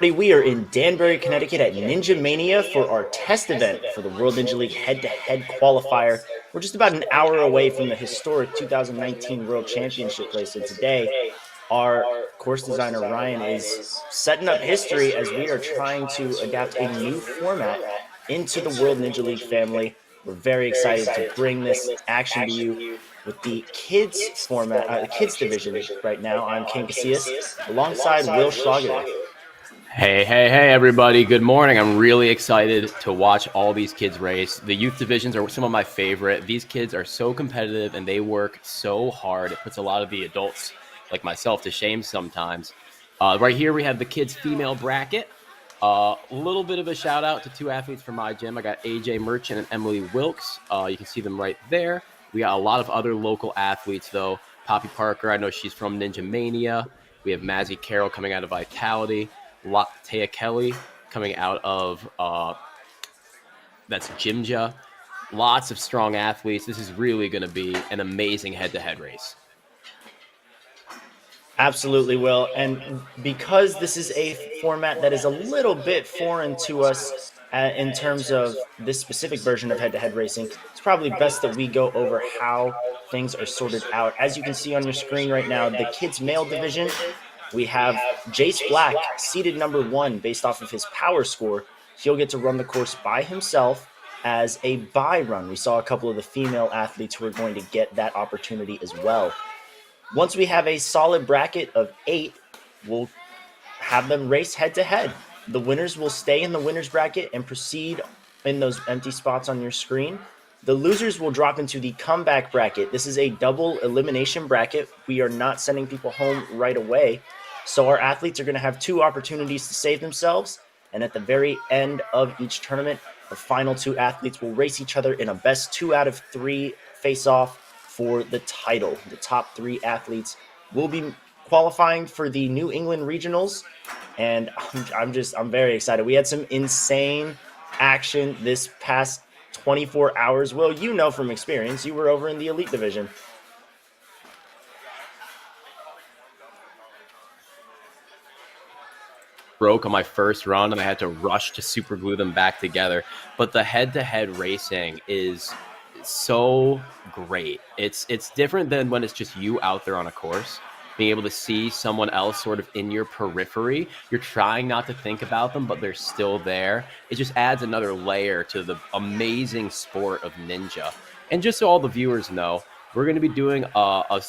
We are in Danbury, Connecticut at Ninja Mania for our test event for the World Ninja League head-to-head qualifier. We're just about an hour away from the historic 2019 World Championship place, and today our course designer Ryan is setting up history as we are trying to adapt a new format into the World Ninja League family. We're very excited to bring this action to you with the kids format, the kids division right now. I'm King Casillas alongside Will Schlager. Hey, everybody. Good morning. I'm really excited to watch all these kids race. The youth divisions are some of my favorite. These kids are so competitive and they work so hard. It puts a lot of the adults like myself to shame sometimes. Right here, we have the kids female bracket. A little bit of a shout out to two athletes from my gym. I got AJ Merchant and Emily Wilkes. You can see them right there. We got a lot of other local athletes, though. Poppy Parker, I know she's from Ninja Mania. We have Mazzy Carroll coming out of Vitality. Taya Kelly coming out of that's Jimja. Lots of strong athletes. This is really going to be an amazing head-to-head race. Absolutely, Will. And because this is a format that is a little bit foreign to us in terms of this specific version of head-to-head racing, it's probably best that we go over how things are sorted out. As you can see on your screen right now, the kids male division, we have Jace Black, seeded number 1 based off of his power score. He'll get to run the course by himself as a bye run. We saw a couple of the female athletes who are going to get that opportunity as well. Once we have a solid bracket of 8, we'll have them race head-to-head. The winners will stay in the winner's bracket and proceed in those empty spots on your screen. The losers will drop into the comeback bracket. This is a double elimination bracket. We are not sending people home right away. So our athletes are going to have 2 opportunities to save themselves. And at the very end of each tournament, the final 2 athletes will race each other in a best 2 out of 3 face-off for the title. The top 3 athletes will be qualifying for the New England Regionals. And I'm very excited. We had some insane action this past 24 hours. Will, you know from experience, you were over in the Elite Division. Broke on my first run and I had to rush to super glue them back together. But the head-to-head racing is so great. It's different than when it's just you out there on a course. Being able to see someone else sort of in your periphery. You're trying not to think about them, but they're still there. It just adds another layer to the amazing sport of ninja. And just so all the viewers know, we're going to be doing a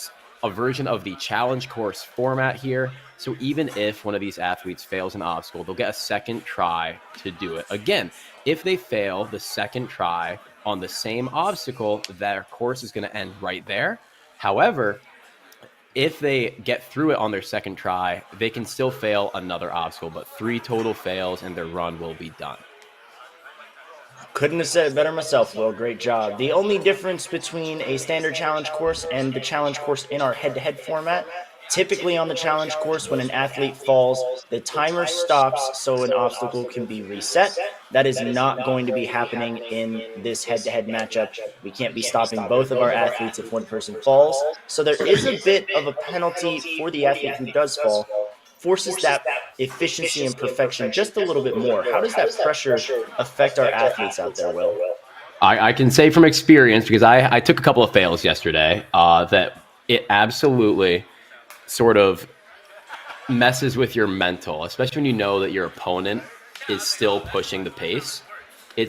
version of the challenge course format here. So even if one of these athletes fails an obstacle, they'll get a second try to do it. Again, if they fail the second try on the same obstacle, their course is going to end right there. However, if they get through it on their second try, they can still fail another obstacle, but 3 total fails and their run will be done. Couldn't have said it better myself, Will. Great job. The only difference between a standard challenge course and the challenge course in our head-to-head format, typically on the challenge course, when an athlete falls, the timer stops so an obstacle can be reset. That is not going to be happening in this head-to-head matchup. We can't be stopping both of our athletes if one person falls. So there is a bit of a penalty for the athlete who does fall. Forces that efficiency and perfection just a little bit more. How does that pressure affect our athletes out there, Will? I can say from experience, because I took a couple of fails yesterday, that it absolutely sort of messes with your mental, especially when you know that your opponent is still pushing the pace. It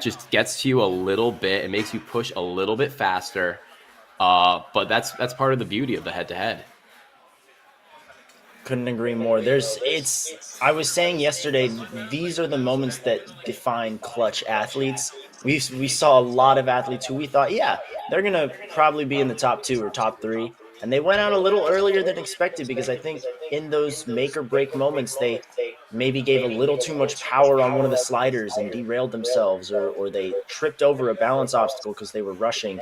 just gets to you a little bit. It makes you push a little bit faster. But that's part of the beauty of the head-to-head. Couldn't agree more. I was saying yesterday, these are the moments that define clutch athletes. We saw a lot of athletes who we thought, yeah, they're going to probably be in the top 2 or top 3. And they went out a little earlier than expected because I think in those make or break moments, they maybe gave a little too much power on one of the sliders and derailed themselves, or they tripped over a balance obstacle because they were rushing.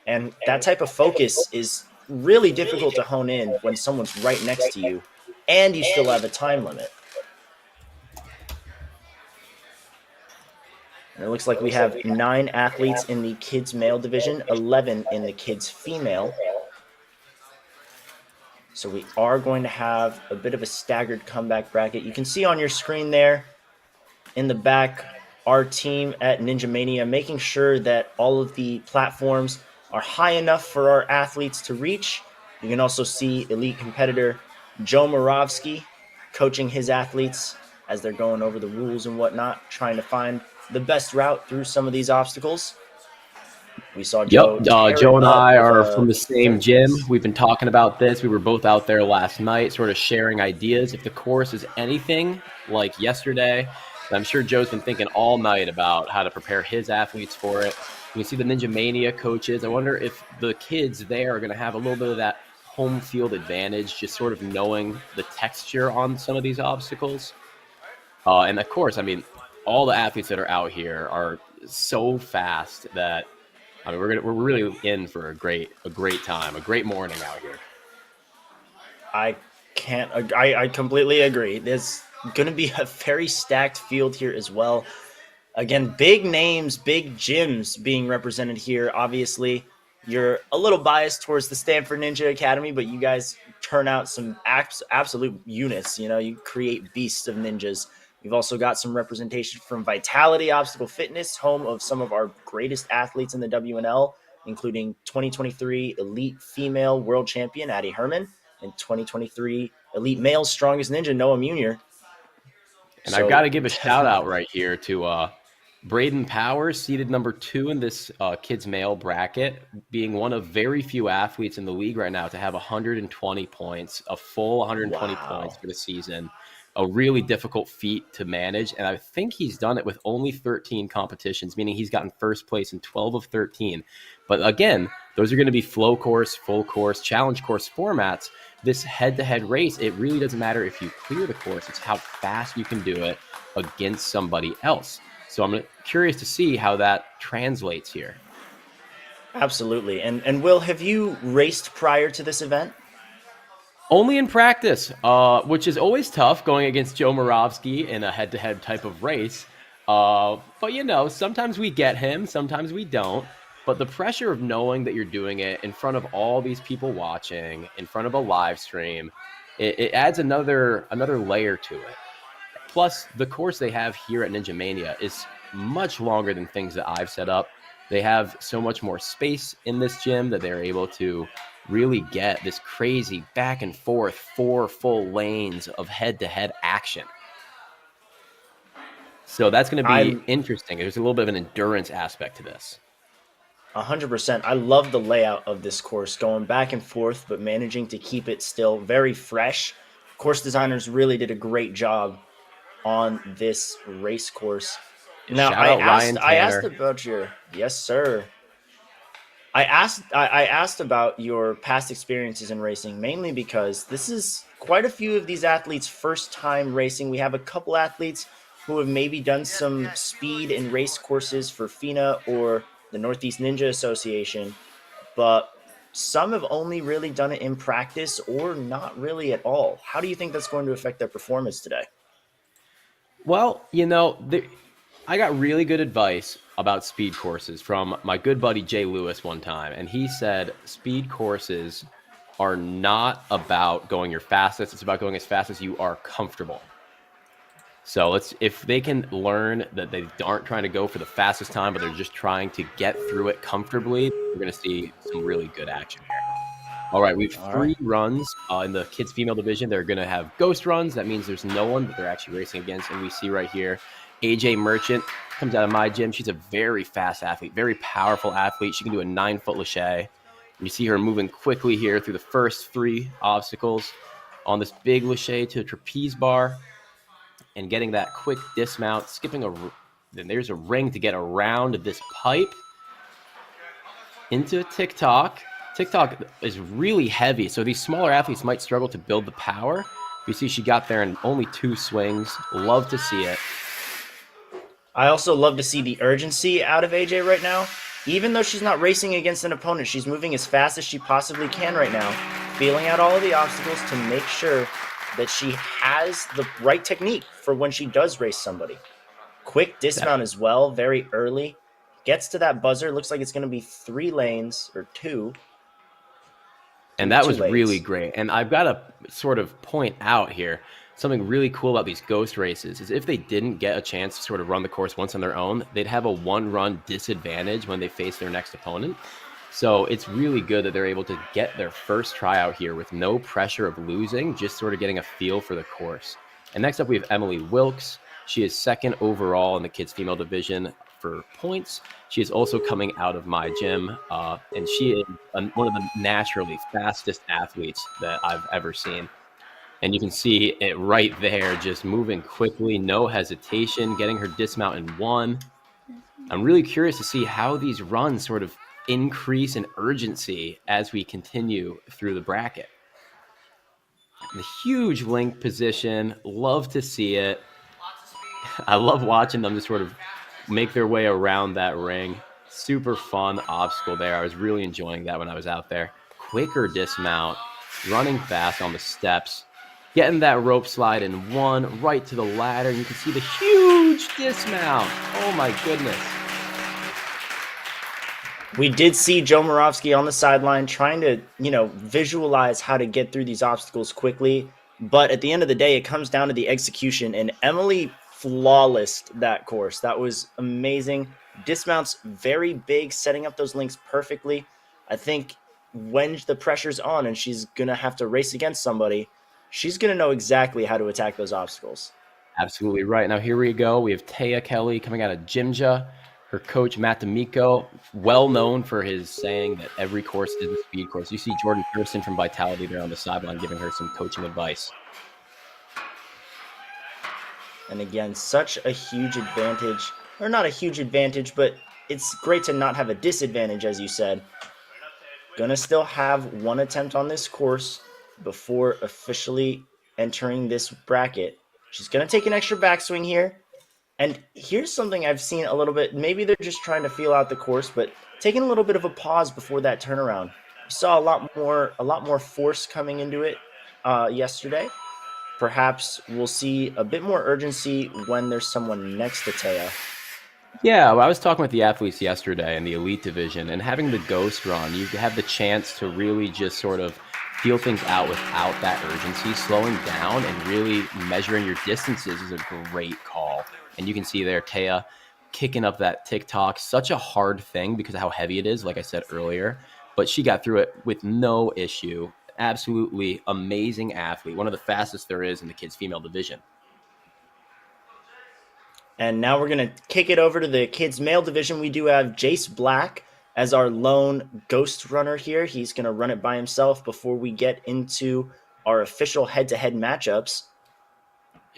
And that type of focus is really difficult to hone in when someone's right next to you and you still have a time limit. And it looks like we have 9 athletes in the kids male division, 11 in the kids female. So we are going to have a bit of a staggered comeback bracket. You can see on your screen there in the back our team at Ninja Mania, making sure that all of the platforms are high enough for our athletes to reach. You can also see elite competitor Joe Moravsky coaching his athletes as they're going over the rules and whatnot, trying to find the best route through some of these obstacles. We saw Yep. Joe tear it Joe and up I with are a from the same full gym. face. We've been talking about this. We were both out there last night, sort of sharing ideas. If the course is anything like yesterday, I'm sure Joe's been thinking all night about how to prepare his athletes for it. You can see the Ninja Mania coaches. I wonder if the kids there are going to have a little bit of that home field advantage, just sort of knowing the texture on some of these obstacles. And of course, I mean, all the athletes that are out here are so fast that I mean, we're really in for a great time, a great morning out here. I can't. I completely agree. There's going to be a very stacked field here as well. Again, big names, big gyms being represented here. Obviously, you're a little biased towards the Stanford Ninja Academy, but you guys turn out some absolute units. You know, you create beasts of ninjas. You've also got some representation from Vitality Obstacle Fitness, home of some of our greatest athletes in the WNL, including 2023 Elite Female World Champion Addie Herman and 2023 Elite Male Strongest Ninja Noah Munier. And I've got So to give a shout out definitely. right here to Braden Powers, seated number 2 in this kids male bracket, being one of very few athletes in the league right now to have 120 points, a full 120 points Wow. for the season. A really difficult feat to manage. And I think he's done it with only 13 competitions, meaning he's gotten first place in 12 of 13. But again, those are going to be flow course, full course, challenge course formats. This head-to-head race, it really doesn't matter if you clear the course, it's how fast you can do it against somebody else. So I'm curious to see how that translates here. Absolutely. And Will, have you raced prior to this event? Only in practice, which is always tough going against Joe Moravsky in a head-to-head type of race. But you know, sometimes we get him, sometimes we don't. But the pressure of knowing that you're doing it in front of all these people watching, in front of a live stream, it adds another layer to it. Plus, the course they have here at Ninja Mania is much longer than things that I've set up. They have so much more space in this gym that they're able to really get this crazy back and forth 4 full lanes of head-to-head action. So that's going to be I interesting. There's a little bit of an endurance aspect to this. 100%. I love the layout of this course, going back and forth, but managing to keep it still very fresh. Course designers really did a great job on this race course. Now, Shout I out asked Ryan I asked Tanner. about your yes, sir. I asked about your past experiences in racing, mainly because this is quite a few of these athletes' first time racing. We have a couple athletes who have maybe done some speed and race courses for FINA or the Northeast Ninja Association, but some have only really done it in practice or not really at all. How do you think that's going to affect their performance today? Well, you know, I got really good advice about speed courses from my good buddy Jay Lewis one time. And he said speed courses are not about going your fastest, it's about going as fast as you are comfortable. So if they can learn that they aren't trying to go for the fastest time, but they're just trying to get through it comfortably, we're going to see some really good action here. All right, we have All 3 right. runs in the kids female division. They're going to have ghost runs. That means there's no one that they're actually racing against. And we see right here, AJ Merchant comes out of my gym. She's a very fast athlete, very powerful athlete. She can do a 9-foot lache. You see her moving quickly here through the first 3 obstacles on this big lache to a trapeze bar and getting that quick dismount, then there's a ring to get around this pipe into TikTok. TikTok is really heavy, so these smaller athletes might struggle to build the power, You see, she got there in only 2 swings. Love to see it. I also love to see the urgency out of AJ right now. Even though she's not racing against an opponent, she's moving as fast as she possibly can right now, feeling out all of the obstacles to make sure that she has the right technique for when she does race somebody. Quick dismount as well, very early. Gets to that buzzer. Looks like it's going to be 3 lanes or two. And that Two was really lanes. great. And I've got to sort of point out here something really cool about these ghost races is if they didn't get a chance to sort of run the course once on their own, they'd have a 1-run disadvantage when they face their next opponent. So it's really good that they're able to get their first try out here with no pressure of losing, just sort of getting a feel for the course. And next up, we have Emily Wilkes. She is second overall in the kids female division for points. She is also coming out of my gym, and she is one of the naturally fastest athletes that I've ever seen. And you can see it right there, just moving quickly, no hesitation, getting her dismount in 1. I'm really curious to see how these runs sort of increase in urgency as we continue through the bracket. The huge link position, love to see it. I love watching them just sort of make their way around that ring. Super fun obstacle there. I was really enjoying that when I was out there. Quicker dismount, running fast on the steps, getting that rope slide in 1, right to the ladder. And you can see the huge dismount. Oh my goodness. We did see Joe Moravsky on the sideline trying to, visualize how to get through these obstacles quickly. But at the end of the day, it comes down to the execution. And Emily flawless that course. That was amazing. Dismounts very big, setting up those links perfectly. I think when the pressure's on and she's going to have to race against somebody, she's going to know exactly how to attack those obstacles. Absolutely right. Now here we go. We have Taya Kelly coming out of Jimja. Her coach, Matt D'Amico, well known for his saying that every course is a speed course. You see Jordan Thurston from Vitality there on the sideline giving her some coaching advice. And again, such a huge advantage, or not a huge advantage, but it's great to not have a disadvantage, as you said. Gonna still have 1 attempt on this course before officially entering this bracket. She's gonna take an extra backswing here. And here's something I've seen a little bit. Maybe they're just trying to feel out the course, but taking a little bit of a pause before that turnaround. We saw a lot more force coming into it yesterday. Perhaps we'll see a bit more urgency when there's someone next to Taya. Yeah, well, I was talking with the athletes yesterday in the elite division, and having the ghost run, you have the chance to really just sort of feel things out without that urgency. Slowing down and really measuring your distances is a great call. And you can see there, Taya kicking up that TikTok. Such a hard thing because of how heavy it is, like I said earlier. But she got through it with no issue. Absolutely amazing athlete. One of the fastest there is in the kids' female division. And now we're going to kick it over to the kids' male division. We do have Jace Black as our lone ghost runner here. He's going to run it by himself before we get into our official head-to-head matchups.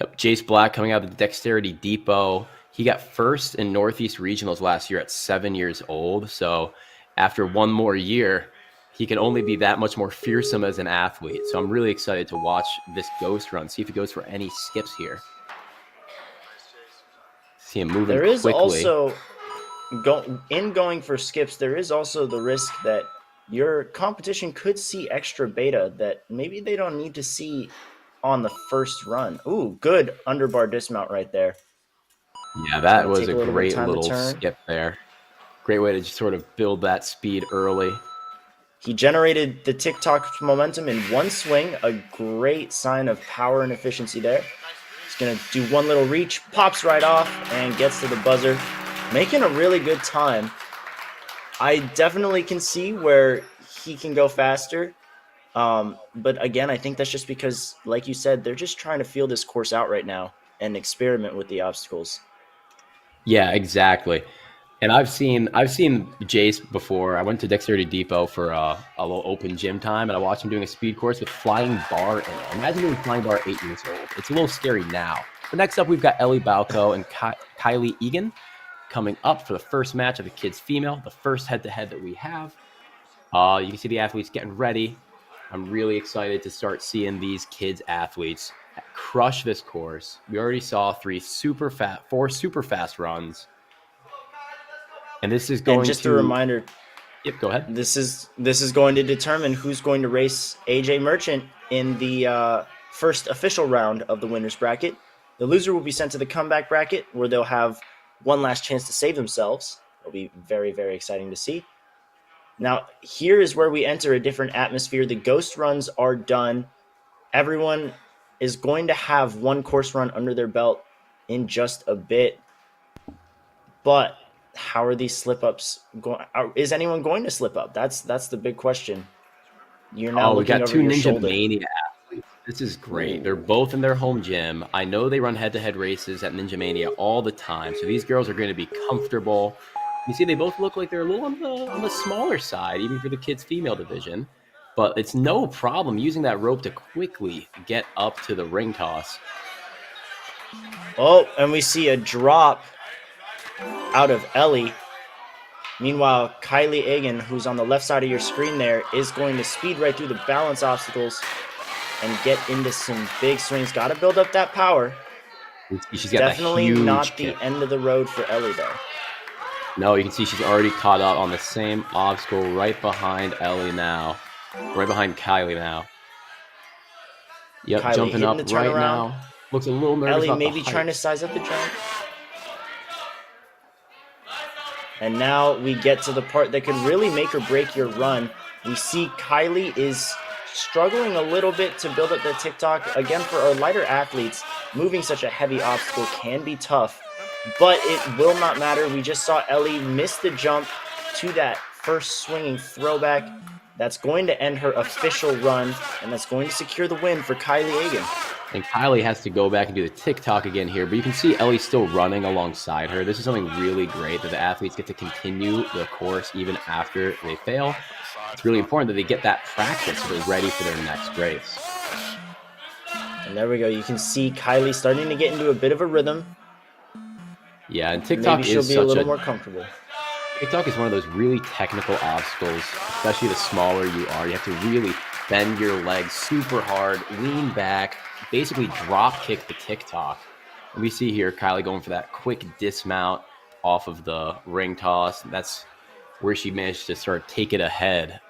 Yep, Jace Black coming out of the Dexterity Depot. He got first in Northeast Regionals last year at 7 years old. So after 1 more year, he can only be that much more fearsome as an athlete. So I'm really excited to watch this ghost run, see if he goes for any skips here. See him moving quickly. There is also, going for skips, there is also the risk that your competition could see extra beta that maybe they don't need to see on the first run. Ooh, good underbar dismount right there. Yeah, that was a great little skip there. Great way to just sort of build that speed early. He generated the TikTok momentum in 1 swing, a great sign of power and efficiency there. He's going to do 1 little reach, pops right off, and gets to the buzzer, making a really good time. I definitely can see where he can go faster. But again, I think that's just because, like you said, they're just trying to feel this course out right now and experiment with the obstacles. Yeah, exactly. And I've seen Jace before. I went to Dexterity Depot for a little open gym time, and I watched him doing a speed course with flying bar in it. Imagine doing flying bar 8 years old. It's a little scary now. But next up, we've got Ellie Balco and Kylie Egan coming up for the first match of the kids female, the first head-to-head that we have. You can see the athletes getting ready. I'm really excited to start seeing these kids athletes crush this course. We already saw four super fast runs, and this is And going just a to. reminder, Yep, go ahead. this is going to determine who's going to race AJ Merchant in the first official round of the winners bracket. The loser will be sent to the comeback bracket, where they'll have one last chance to save themselves. It'll be very, very exciting to see. Now, here is where we enter a different atmosphere. The ghost runs are done. Everyone is going to have one course run under their belt in just a bit. But how are these slip ups going? Is anyone going to slip up? That's the big question. You're now Oh, we looking got over two your Ninja shoulder. Mania athletes. This is great. They're Ooh. both in their home gym. I know they run head-to-head races at Ninja Mania all the time, so these girls are going to be comfortable. You see, they both look like they're a little on the smaller side, even for the kids' female division. But it's no problem using that rope to quickly get up to the ring toss. Oh, and we see a drop out of Ellie. Meanwhile, Kylie Egan, who's on the left side of your screen there, is going to speed right through the balance obstacles and get into some big swings. Got to build up that power. She's got that Definitely huge not the kick. end of the road for Ellie, though. No, you can see she's already caught up on the same obstacle right behind Ellie now. Right behind Kylie now. Yep, Kylie jumping hitting up the right turnaround. now. Looks a little nervous Ellie about the maybe trying to height. size up the jump. And now we get to the part that could really make or break your run. We see Kylie is struggling a little bit to build up their TikTok. Again, for our lighter athletes, moving such a heavy obstacle can be tough, but it will not matter. We just saw Ellie miss the jump to that first swinging throwback. That's going to end her official run, and that's going to secure the win for Kylie Egan. And Kylie has to go back and do the TikTok again here, but you can see Ellie's still running alongside her. This is something really great that the athletes get to continue the course even after they fail. It's really important that they get that practice so they're ready for their next race. And there we go. You can see Kylie starting to get into a bit of a rhythm. Yeah, and Maybe TikTok she'll is be a such little a more comfortable. TikTok is one of those really technical obstacles, especially the smaller you are. You have to really bend your legs super hard, lean back, basically drop kick the TikTok. And we see here Kylie going for that quick dismount off of the ring toss. That's where she managed to sort of take it ahead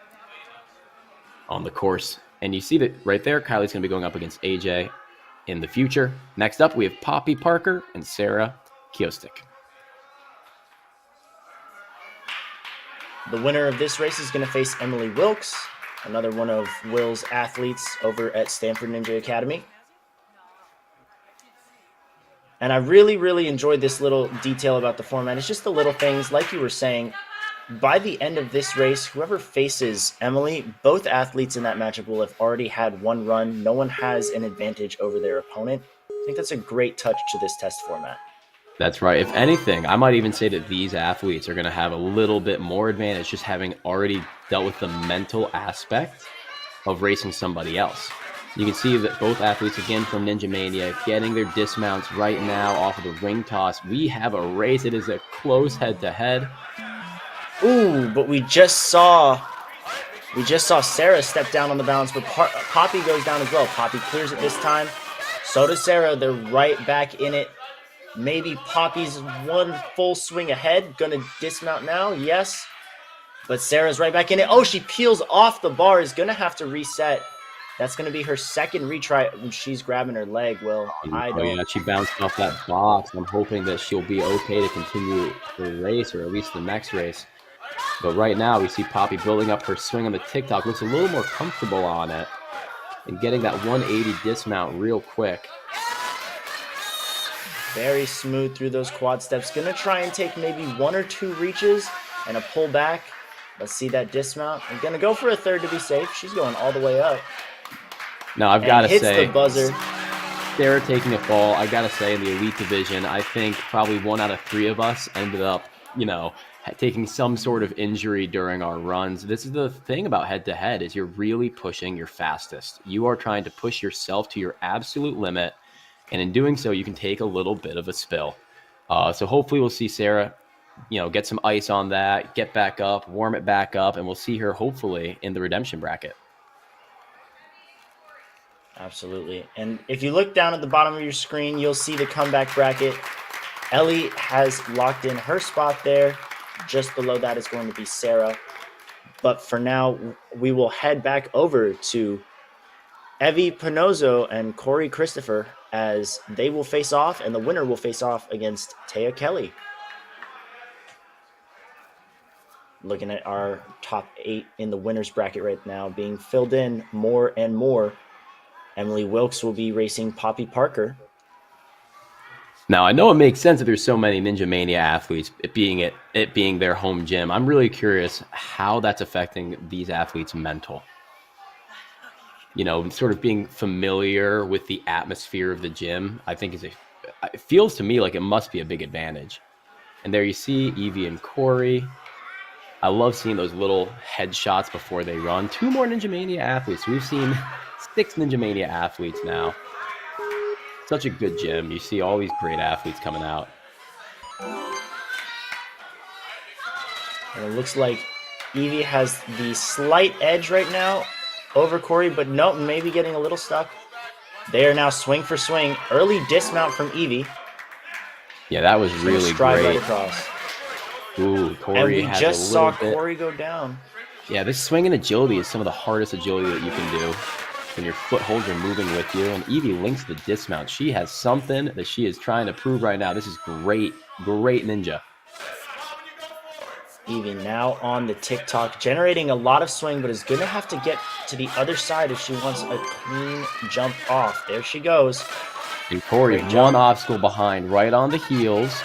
on the course. And you see that right there, Kylie's going to be going up against AJ in the future. Next up, we have Poppy Parker and Sarah Kiostic. The winner of this race is going to face Emily Wilkes, another one of Will's athletes over at Stanford Ninja Academy. And I really, really enjoyed this little detail about the format. It's just the little things, like you were saying. By the end of this race, whoever faces Emily, both athletes in that matchup will have already had one run. No one has an advantage over their opponent. I think that's a great touch to this test format. That's right. If anything, I might even say that these athletes are going to have a little bit more advantage just having already dealt with the mental aspect of racing somebody else. You can see that both athletes, again from Ninja Mania, getting their dismounts right now off of the ring toss. We have a race. It is a close head-to-head. Ooh, but we just saw Sarah step down on the balance, but Poppy goes down as well. Poppy clears it this time. So does Sarah. They're right back in it. Maybe Poppy's one full swing ahead. Gonna dismount now, yes. But Sarah's right back in it. Oh, she peels off the bar. Is gonna have to reset. That's gonna be her second retry when she's grabbing her leg. Well, Oh yeah, she bounced off that box. I'm hoping that she'll be okay to continue the race, or at least the next race. But right now, we see Poppy building up her swing on the TikTok. Looks a little more comfortable on it. And getting that 180 dismount real quick. Very smooth through those quad steps. Gonna try and take maybe one or two reaches and a pull back. Let's see that dismount. I'm gonna go for a third to be safe. She's going all the way up. Now, I've got to hits say, the buzzer. Sarah taking a fall, I got to say, in the elite division, I think probably 1 out of 3 of us ended up, taking some sort of injury during our runs. This is the thing about head-to-head is you're really pushing your fastest. You are trying to push yourself to your absolute limit, and in doing so, you can take a little bit of a spill. So hopefully we'll see Sarah, get some ice on that, get back up, warm it back up, and we'll see her hopefully in the redemption bracket. Absolutely. And if you look down at the bottom of your screen, you'll see the comeback bracket. Ellie has locked in her spot there. Just below that is going to be Sarah. But for now, we will head back over to Evie Panozzo and Corey Christopher as they will face off, and the winner will face off against Taya Kelly. Looking at our top 8 in the winners bracket right now, being filled in more and more. Emily Wilkes will be racing Poppy Parker. Now, I know it makes sense that there's so many Ninja Mania athletes, it being their home gym. I'm really curious how that's affecting these athletes' mental. You know, sort of being familiar with the atmosphere of the gym, I think it feels to me like it must be a big advantage. And there you see Evie and Corey. I love seeing those little headshots before they run. 2 more Ninja Mania athletes. We've seen 6 Ninja Mania athletes now. Such a good gym. You see all these great athletes coming out. And it looks like Evie has the slight edge right now over Corey, but nope, maybe getting a little stuck. They are now swing for swing. Early dismount from Evie. Yeah, that was really great. Right across. Ooh, Corey and we has just saw Corey go down. Yeah, this swing and agility is some of the hardest agility that you can do when your footholds are moving with you. And Evie links the dismount. She has something that she is trying to prove right now. This is great, great ninja. Evie now on the TikTok, generating a lot of swing, but is going to have to get to the other side if she wants a clean jump off. There she goes. And Corey, one obstacle behind, right on the heels.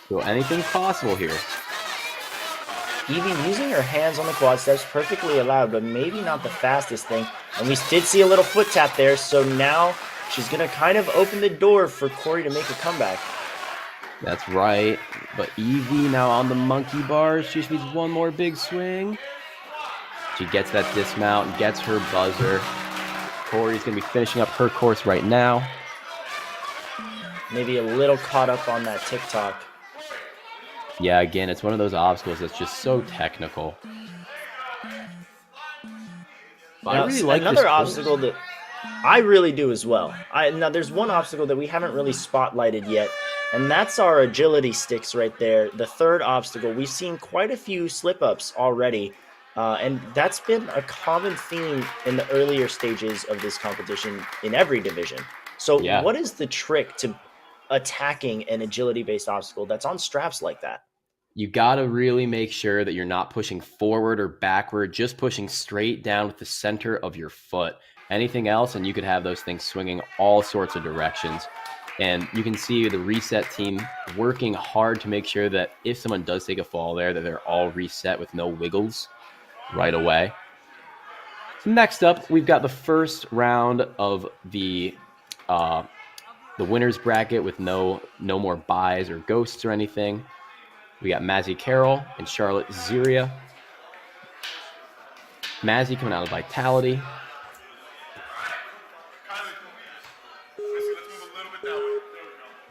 So anything's possible here. Evie using her hands on the quad steps, perfectly allowed, but maybe not the fastest thing. And we did see a little foot tap there, so now she's going to kind of open the door for Corey to make a comeback. That's right. But Evie now on the monkey bars. She just needs one more big swing. She gets that dismount and gets her buzzer. Corey's going to be finishing up her course right now. Maybe a little caught up on that TikTok. Yeah, again, it's one of those obstacles that's just so technical. Now, I really like another obstacle that I really do as well. Now, there's one obstacle that we haven't really spotlighted yet, and that's our agility sticks right there. The third obstacle, we've seen quite a few slip-ups already, and that's been a common theme in the earlier stages of this competition in every division. So what is the trick to attacking an agility-based obstacle that's on straps like that? You got to really make sure that you're not pushing forward or backward, just pushing straight down with the center of your foot. Anything else, and you could have those things swinging all sorts of directions. And you can see the reset team working hard to make sure that if someone does take a fall there, that they're all reset with no wiggles right away. So next up, we've got the first round of the winner's bracket with no more buys or ghosts or anything. We got Mazzy Carroll and Charlotte Ziria. Mazzy coming out of Vitality.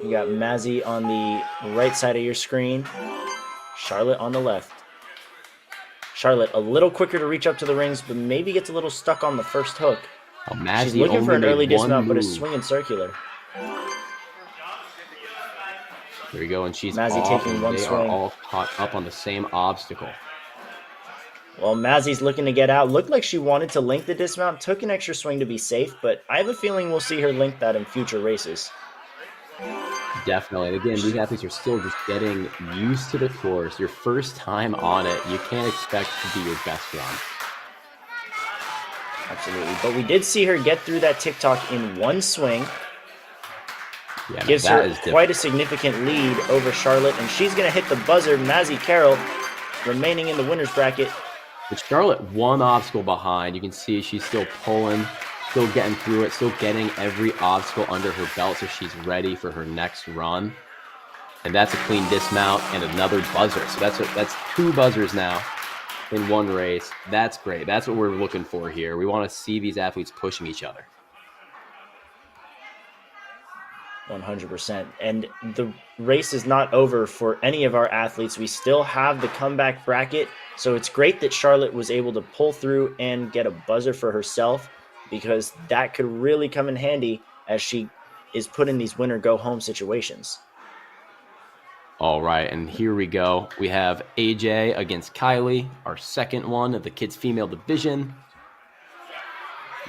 You got Mazzy on the right side of your screen. Charlotte on the left. Charlotte a little quicker to reach up to the rings, but maybe gets a little stuck on the first hook. Oh, Mazzy She's looking for an early dismount, but is swinging circular. There you go, and she's Mazzy off, taking and one they swing. are all caught up on the same obstacle. Well, Mazzy's looking to get out. Looked like she wanted to link the dismount, took an extra swing to be safe, but I have a feeling we'll see her link that in future races. Definitely. And again, these athletes are still just getting used to the course. Your first time on it, you can't expect to be your best run. Absolutely. But we did see her get through that TikTok in one swing. Yeah, gives her quite a significant lead over Charlotte, and she's going to hit the buzzer. Mazzy Carroll remaining in the winner's bracket. But Charlotte one obstacle behind. You can see she's still pulling, still getting through it, still getting every obstacle under her belt so she's ready for her next run. And that's a clean dismount and another buzzer. So that's 2 buzzers now in one race. That's great. That's what we're looking for here. We want to see these athletes pushing each other. 100%. And the race is not over for any of our athletes. We still have the comeback bracket. So it's great that Charlotte was able to pull through and get a buzzer for herself. because that could really come in handy as she is put in these winner go home situations. All right, and here we go. We have AJ against Kylie, our second one of the kids' female division.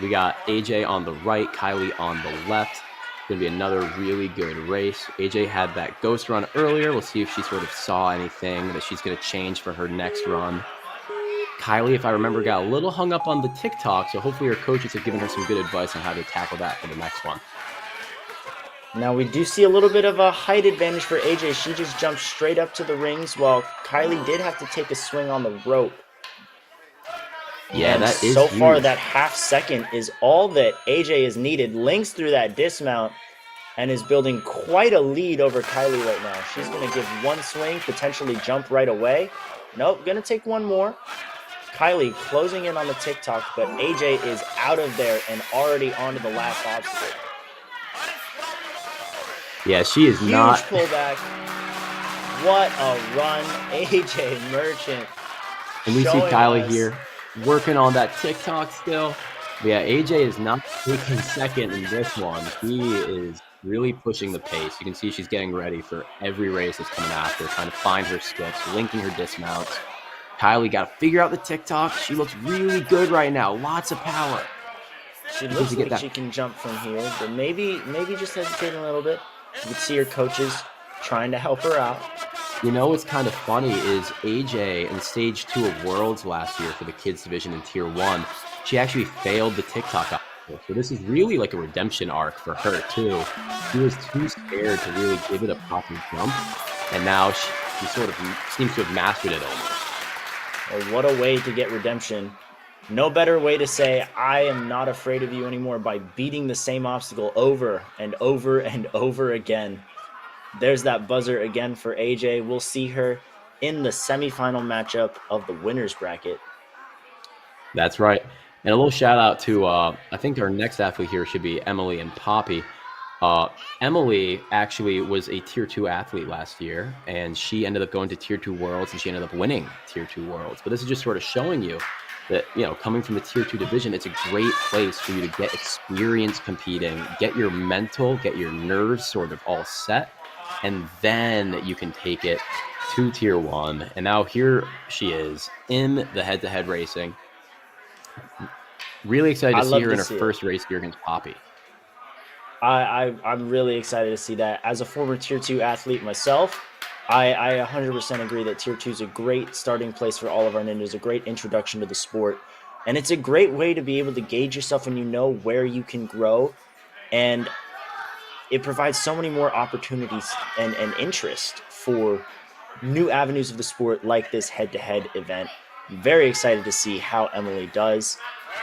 We got AJ on the right, Kylie on the left. It's going to be another really good race. AJ had that ghost run earlier. We'll see if she sort of saw anything that she's going to change for her next run. Kylie, if I remember, got a little hung up on the TikTok, so hopefully her coaches have given her some good advice on how to tackle that for the next one. Now we do see a little bit of a height advantage for AJ. She just jumped straight up to the rings, while Kylie did have to take a swing on the rope. Yeah, and that is so huge. far, that half second is all that AJ is needed. Links through that dismount and is building quite a lead over Kylie right now. She's going to give one swing, potentially jump right away. Nope, going to take one more. Kylie closing in on the TikTok, but AJ is out of there and already onto the last obstacle. Yeah, she is Huge not. pullback. What a run, AJ Merchant. And we see showing Kylie us- here working on that TikTok still. But yeah, AJ is not taking second in this one. He is really pushing the pace. You can see she's getting ready for every race that's coming after, trying to find her skips, linking her dismounts. Kylie got to figure out the TikTok. She looks really good right now. Lots of power. She looks like she can jump from here, but maybe just hesitating a little bit. You can see her coaches trying to help her out. You know what's kind of funny is AJ in stage 2 of Worlds last year for the kids division in tier 1, she actually failed the TikTok obstacle. So this is really like a redemption arc for her too. She was too scared to really give it a proper jump, and now she sort of seems to have mastered it almost. Well, what a way to get redemption. No better way to say, I am not afraid of you anymore, by beating the same obstacle over and over and over again. There's that buzzer again for AJ. We'll see her in the semifinal matchup of the winner's bracket. That's right. And a little shout out to, I think our next athlete here should be Emily and Poppy. Emily actually was a tier 2 athlete last year, and she ended up going to tier 2 Worlds, and she ended up winning tier 2 Worlds. But this is just sort of showing you that, you know, coming from the tier 2 division, it's a great place for you to get experience competing, get your mental, get your nerves sort of all set, and then you can take it to tier 1. And now here she is in the head-to-head racing. Really excited to see her in her first race here against Poppy. I'm really excited to see that. As a former tier 2 athlete myself, I 100% agree that tier 2 is a great starting place for all of our ninjas, a great introduction to the sport. And it's a great way to be able to gauge yourself when you know where you can grow. And it provides so many more opportunities and interest for new avenues of the sport, like this head-to-head event. I'm very excited to see how Emily does.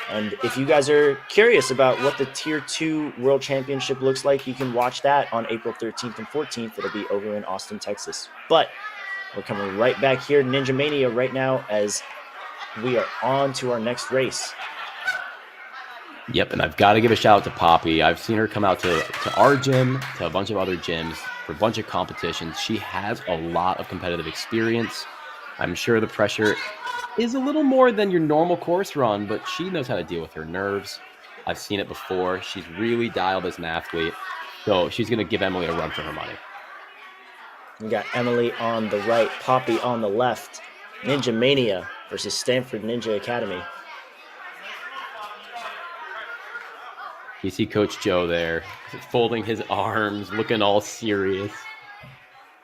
And if you guys are curious about what the Tier 2 World Championship looks like, you can watch that on April 13th and 14th. It'll be over in Austin, Texas. But we're coming right back here to Ninja Mania right now as we are on to our next race. Yep, and I've got to give a shout out to Poppy. I've seen her come out to our gym, to a bunch of other gyms, for a bunch of competitions. She has a lot of competitive experience. I'm sure the pressure is a little more than your normal course run, but she knows how to deal with her nerves. I've seen it before. She's really dialed as an athlete. So she's going to give Emily a run for her money. We got Emily on the right, Poppy on the left. Ninja Mania versus Stanford Ninja Academy. You see Coach Joe there, folding his arms, looking all serious,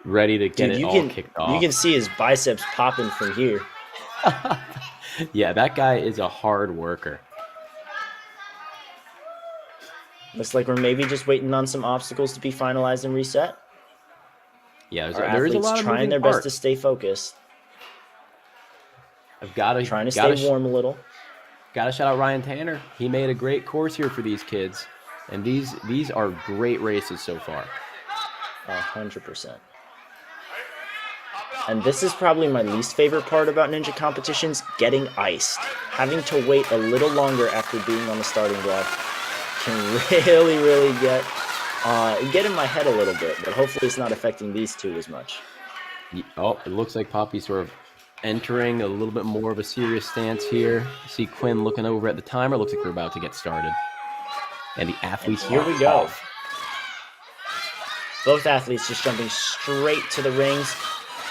ready to get kicked off. You can see his biceps popping from here. Yeah, that guy is a hard worker. Looks like we're maybe just waiting on some obstacles to be finalized and reset. Yeah, there is a lot of trying their best to stay focused. Trying to stay warm a little. Got to shout out Ryan Tanner. He made a great course here for these kids, and these are great races so far. 100%. And this is probably my least favorite part about ninja competitions: getting iced. Having to wait a little longer after being on the starting block can really get in my head a little bit, but hopefully it's not affecting these two as much. Oh, it looks like Poppy's sort of entering a little bit more of a serious stance here. You see Quinn looking over at the timer. Looks like we're about to get started. And the athletes here are we go. off. Both athletes just jumping straight to the rings.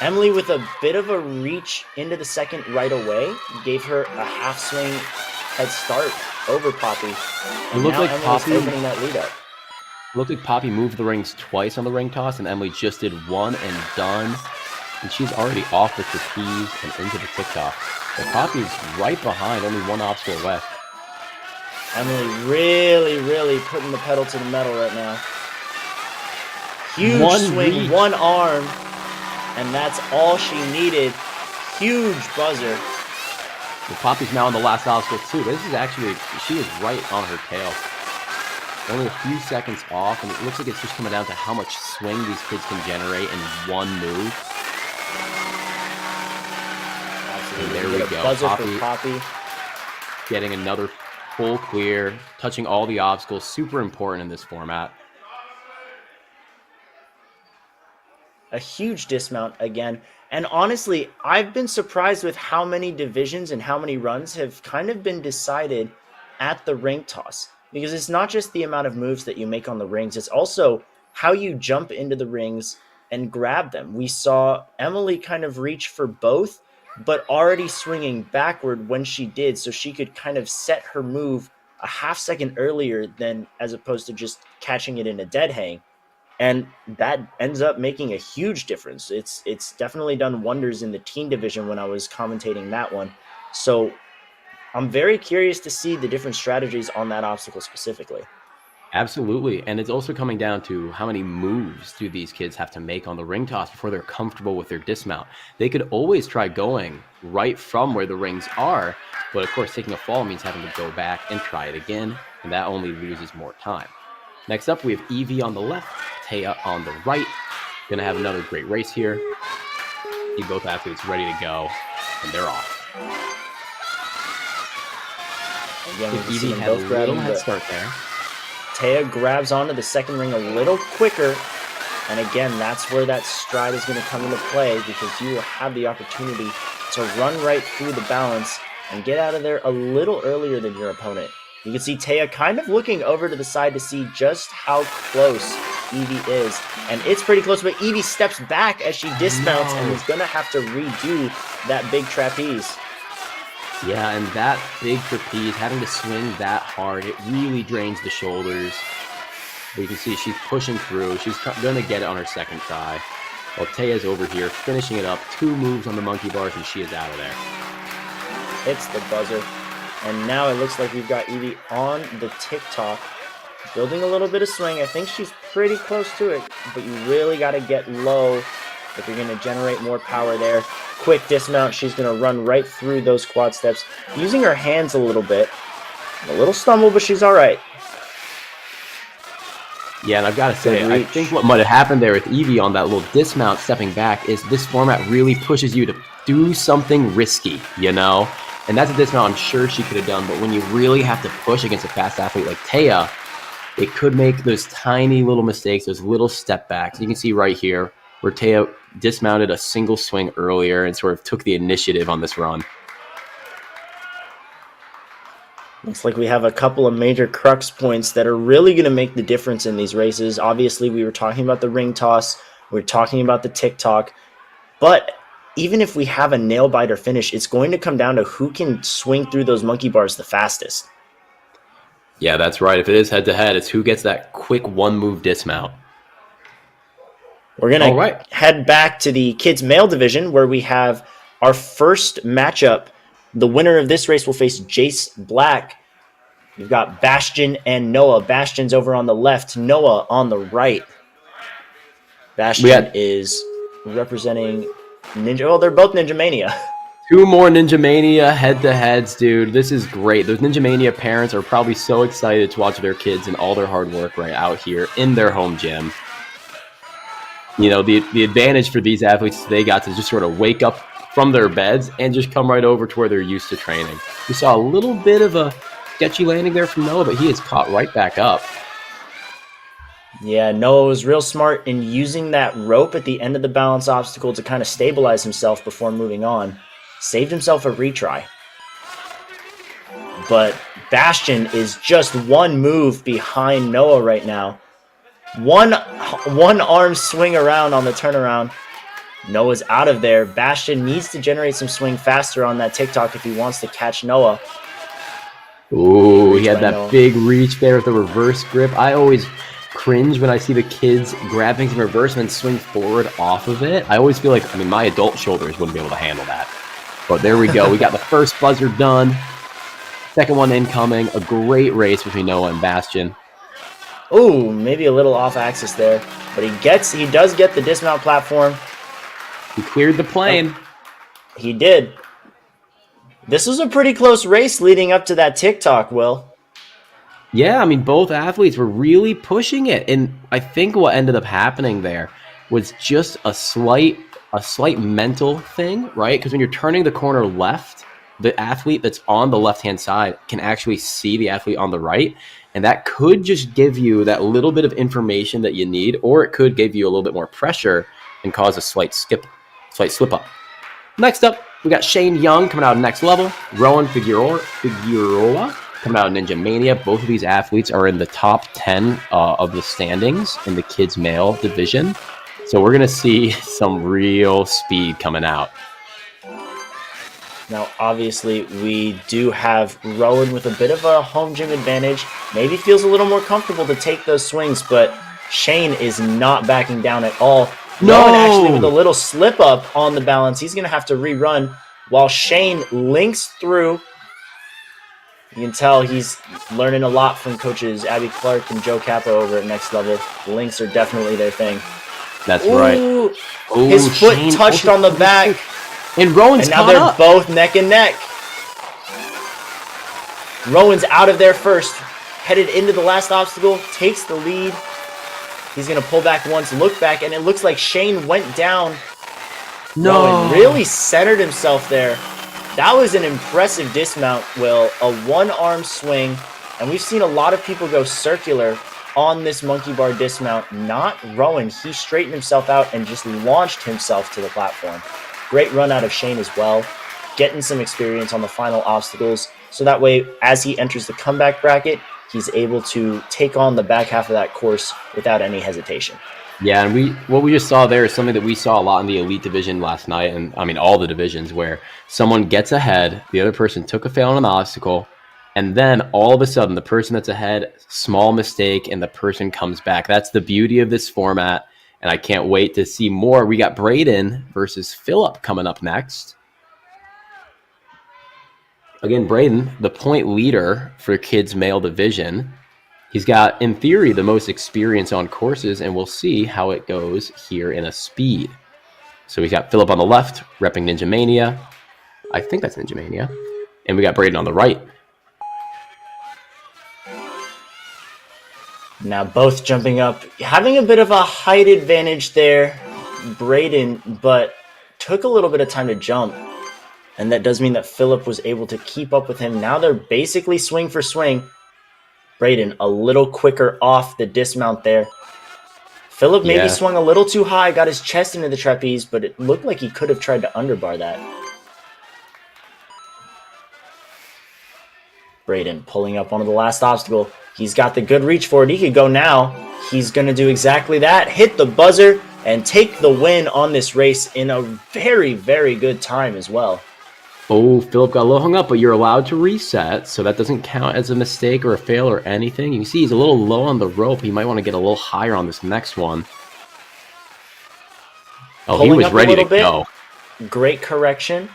Emily with a bit of a reach into the second right away gave her a half swing head start over Poppy. And now Emily's opening that lead up. Looked like Poppy moved the rings twice on the ring toss, and Emily just did one and done. And she's already off the trapeze and into the tick-tock. But Poppy's right behind, only one obstacle left. Emily really, really putting the pedal to the metal right now. Huge swing, one arm, and that's all she needed. Huge buzzer. Well, Poppy's now on the last obstacle too. This is actually, she is right on her tail. Only a few seconds off, and it looks like it's just coming down to how much swing these kids can generate in one move. Absolutely. And there we go. Buzzer for Poppy. Getting another full clear, touching all the obstacles. Super important in this format. A huge dismount again. And honestly, I've been surprised with how many divisions and how many runs have kind of been decided at the ring toss. Because it's not just the amount of moves that you make on the rings, it's also how you jump into the rings and grab them. We saw Emily kind of reach for both, but already swinging backward when she did, so she could kind of set her move a half second earlier than as opposed to just catching it in a dead hang. And that ends up making a huge difference. It's definitely done wonders in the teen division when I was commentating that one. So I'm very curious to see the different strategies on that obstacle specifically. Absolutely. And it's also coming down to how many moves do these kids have to make on the ring toss before they're comfortable with their dismount. They could always try going right from where the rings are, but of course taking a fall means having to go back and try it again, and that only loses more time. Next up, we have Evie on the left, Taya on the right. Gonna have another great race here. See both athletes ready to go, and they're off. Again, Evie had a little head start there. Taya grabs onto the second ring a little quicker. And again, that's where that stride is going to come into play, because you will have the opportunity to run right through the balance and get out of there a little earlier than your opponent. You can see Taya kind of looking over to the side to see just how close Evie is. And it's pretty close, but Evie steps back as she dismounts and is going to have to redo that big trapeze. Yeah, and that big trapeze, having to swing that hard, it really drains the shoulders. But you can see she's pushing through. She's going to get it on her second try. While Taya's over here finishing it up. 2 moves on the monkey bars, and she is out of there. It's the buzzer. And now it looks like we've got Evie on the tick-tock, building a little bit of swing. I think she's pretty close to it, but you really got to get low if you're going to generate more power there. Quick dismount. She's going to run right through those quad steps, using her hands a little bit. A little stumble, but she's all right. Yeah, and I've got to say, I think what might have happened there with Evie on that little dismount stepping back is this format really pushes you to do something risky, you know? And that's a dismount I'm sure she could have done, but when you really have to push against a fast athlete like Taya, it could make those tiny little mistakes, those little step backs. You can see right here where Taya dismounted a single swing earlier and sort of took the initiative on this run. Looks like we have a couple of major crux points that are really going to make the difference in these races. Obviously, we were talking about the ring toss. We were talking about the tick-tock. But even if we have a nail-biter finish, it's going to come down to who can swing through those monkey bars the fastest. Yeah, that's right. If it is head-to-head, it's who gets that quick one-move dismount. We're going to head back to the kids' male division, where we have our first matchup. The winner of this race will face Jace Black. You've got Bastion and Noah. Bastion's over on the left, Noah on the right. Bastion is representing Ninja. Well, they're both Ninja Mania. 2 more Ninja Mania head-to-heads, dude. This is great. Those Ninja Mania parents are probably so excited to watch their kids and all their hard work right out here in their home gym. You know, the advantage for these athletes, they got to just sort of wake up from their beds and just come right over to where they're used to training. We saw a little bit of a sketchy landing there from Noah, but he is caught right back up. Yeah, Noah was real smart in using that rope at the end of the balance obstacle to kind of stabilize himself before moving on. Saved himself a retry. But Bastion is just one move behind Noah right now. One arm swing around on the turnaround. Noah's out of there. Bastion needs to generate some swing faster on that TikTok if he wants to catch Noah. Ooh, he had that big reach there with the reverse grip. I always cringe when I see the kids grab things in reverse and then swing forward off of it. I always feel like, I mean, my adult shoulders wouldn't be able to handle that. But there we go. We got the first buzzer done. Second one incoming. A great race between Noah and Bastion. Ooh, maybe a little off axis there. But he does get the dismount platform. He cleared the plane. He did. This was a pretty close race leading up to that TikTok, Will. Yeah, I mean, both athletes were really pushing it. And I think what ended up happening there was just a slight mental thing, right? Because when you're turning the corner left, the athlete that's on the left-hand side can actually see the athlete on the right. And that could just give you that little bit of information that you need, or it could give you a little bit more pressure and cause a slight slip up. Next up, we got Shane Young coming out of Next Level. Rowan Figueroa coming out of Ninja Mania. Both of these athletes are in the top 10 of the standings in the kids male division. So we're going to see some real speed coming out. Now, obviously, we do have Rowan with a bit of a home gym advantage. Maybe feels a little more comfortable to take those swings, but Shane is not backing down at all. No! Rowan actually with a little slip up on the balance. He's going to have to rerun while Shane links through. You can tell he's learning a lot from coaches Abby Clark and Joe Capo over at Next Level. The links are definitely their thing. That's right. Ooh, his foot Shane touched on the back. And Rowan's and now they're both neck and neck. Rowan's out of there first. Headed into the last obstacle. Takes the lead. He's going to pull back once, look back, and it looks like Shane went down. No. Rowan really centered himself there. That was an impressive dismount, Will. A one-arm swing. And we've seen a lot of people go circular on this monkey bar dismount. Not Rowan. He straightened himself out and just launched himself to the platform. Great run out of Shane as well. Getting some experience on the final obstacles. So that way, as he enters the comeback bracket, he's able to take on the back half of that course without any hesitation. Yeah, and what we just saw there is something that we saw a lot in the elite division last night, and I mean all the divisions, where someone gets ahead, the other person took a fail on an obstacle, and then all of a sudden the person that's ahead, small mistake, and the person comes back. That's the beauty of this format, and I can't wait to see more. We got Braden versus Philip coming up next. Again, Braden, the point leader for kids male division. He's got, in theory, the most experience on courses, and we'll see how it goes here in a speed. So we got Philip on the left, repping Ninja Mania. I think that's Ninja Mania. And we got Braden on the right. Now both jumping up, having a bit of a height advantage there, Braden, but took a little bit of time to jump. And that does mean that Philip was able to keep up with him. Now they're basically swing for swing. Braden a little quicker off the dismount there. Philip maybe swung a little too high, got his chest into the trapeze, but it looked like he could have tried to underbar that. Braden pulling up onto the last obstacle. He's got the good reach for it. He could go now. He's going to do exactly that. Hit the buzzer and take the win on this race in a very, very good time as well. Oh, Philip got a little hung up, but you're allowed to reset, so that doesn't count as a mistake or a fail or anything. You can see he's a little low on the rope. He might want to get a little higher on this next one. Oh, he was ready to go. Great correction.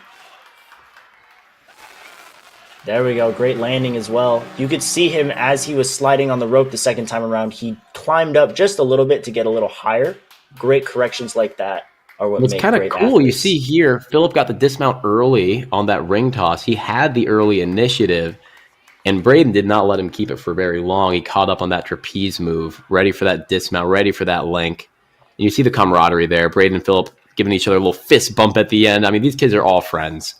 There we go. Great landing as well. You could see him as he was sliding on the rope the second time around. He climbed up just a little bit to get a little higher. Great corrections like that are what It's make kind of great cool. athletes. You see here, Philip got the dismount early on that ring toss. He had the early initiative, and Braden did not let him keep it for very long. He caught up on that trapeze move, ready for that dismount, ready for that link. And you see the camaraderie there. Braden and Philip giving each other a little fist bump at the end. I mean, these kids are all friends.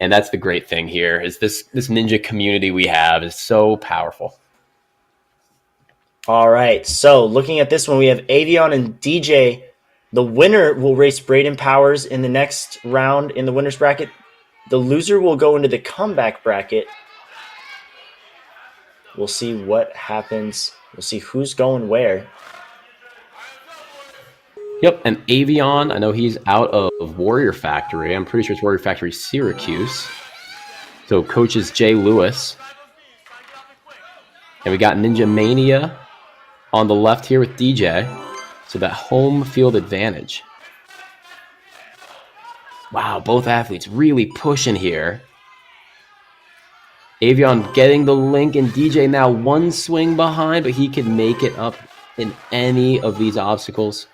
And that's the great thing here, is this ninja community we have is so powerful. All right, so looking at this one, we have Avion and DJ. The winner will race Braden Powers in the next round in the winner's bracket. The loser will go into the comeback bracket. We'll see what happens. We'll see who's going where. Yep, and Avion, I know he's out of Warrior Factory. I'm pretty sure it's Warrior Factory Syracuse. So coaches Jay Lewis. And we got Ninja Mania on the left here with DJ. So that home field advantage. Wow, both athletes really pushing here. Avion getting the link, and DJ now one swing behind, but he can make it up in any of these obstacles.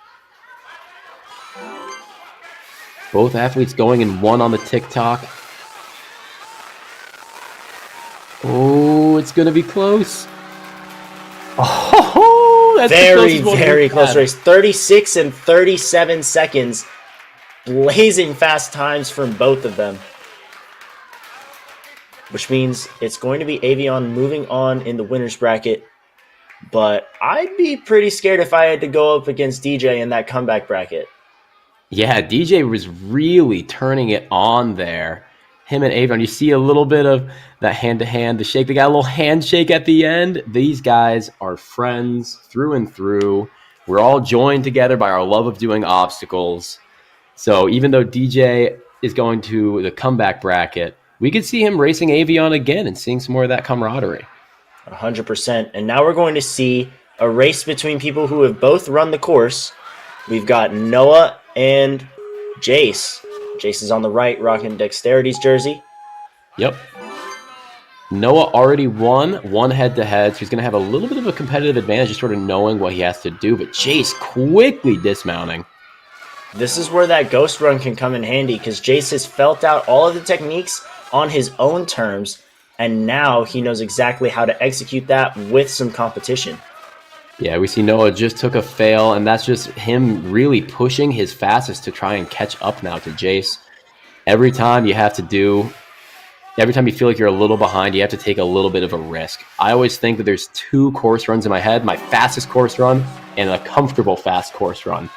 Both athletes going in one on the TikTok. Oh, it's going to be close. Oh, that's very close race. 36 and 37 seconds. Blazing fast times from both of them. Which means it's going to be Avion moving on in the winner's bracket. But I'd be pretty scared if I had to go up against DJ in that comeback bracket. Yeah, DJ was really turning it on there. Him and Avion, you see a little bit of that hand-to-hand, the shake. They got a little handshake at the end. These guys are friends through and through. We're all joined together by our love of doing obstacles. So even though DJ is going to the comeback bracket, we could see him racing Avion again and seeing some more of that camaraderie. 100%. And now we're going to see a race between people who have both run the course. We've got Noah and Jace. Jace is on the right, rocking Dexterity's jersey. Yep. Noah already won one head-to-head, so he's going to have a little bit of a competitive advantage, just sort of knowing what he has to do. But Jace quickly dismounting. This is where that ghost run can come in handy, because Jace has felt out all of the techniques on his own terms, and now he knows exactly how to execute that with some competition. Yeah, we see Noah just took a fail, and that's just him really pushing his fastest to try and catch up now to Jace. Every time you feel like you're a little behind, you have to take a little bit of a risk. I always think that there's two course runs in my head, my fastest course run and a comfortable fast course run.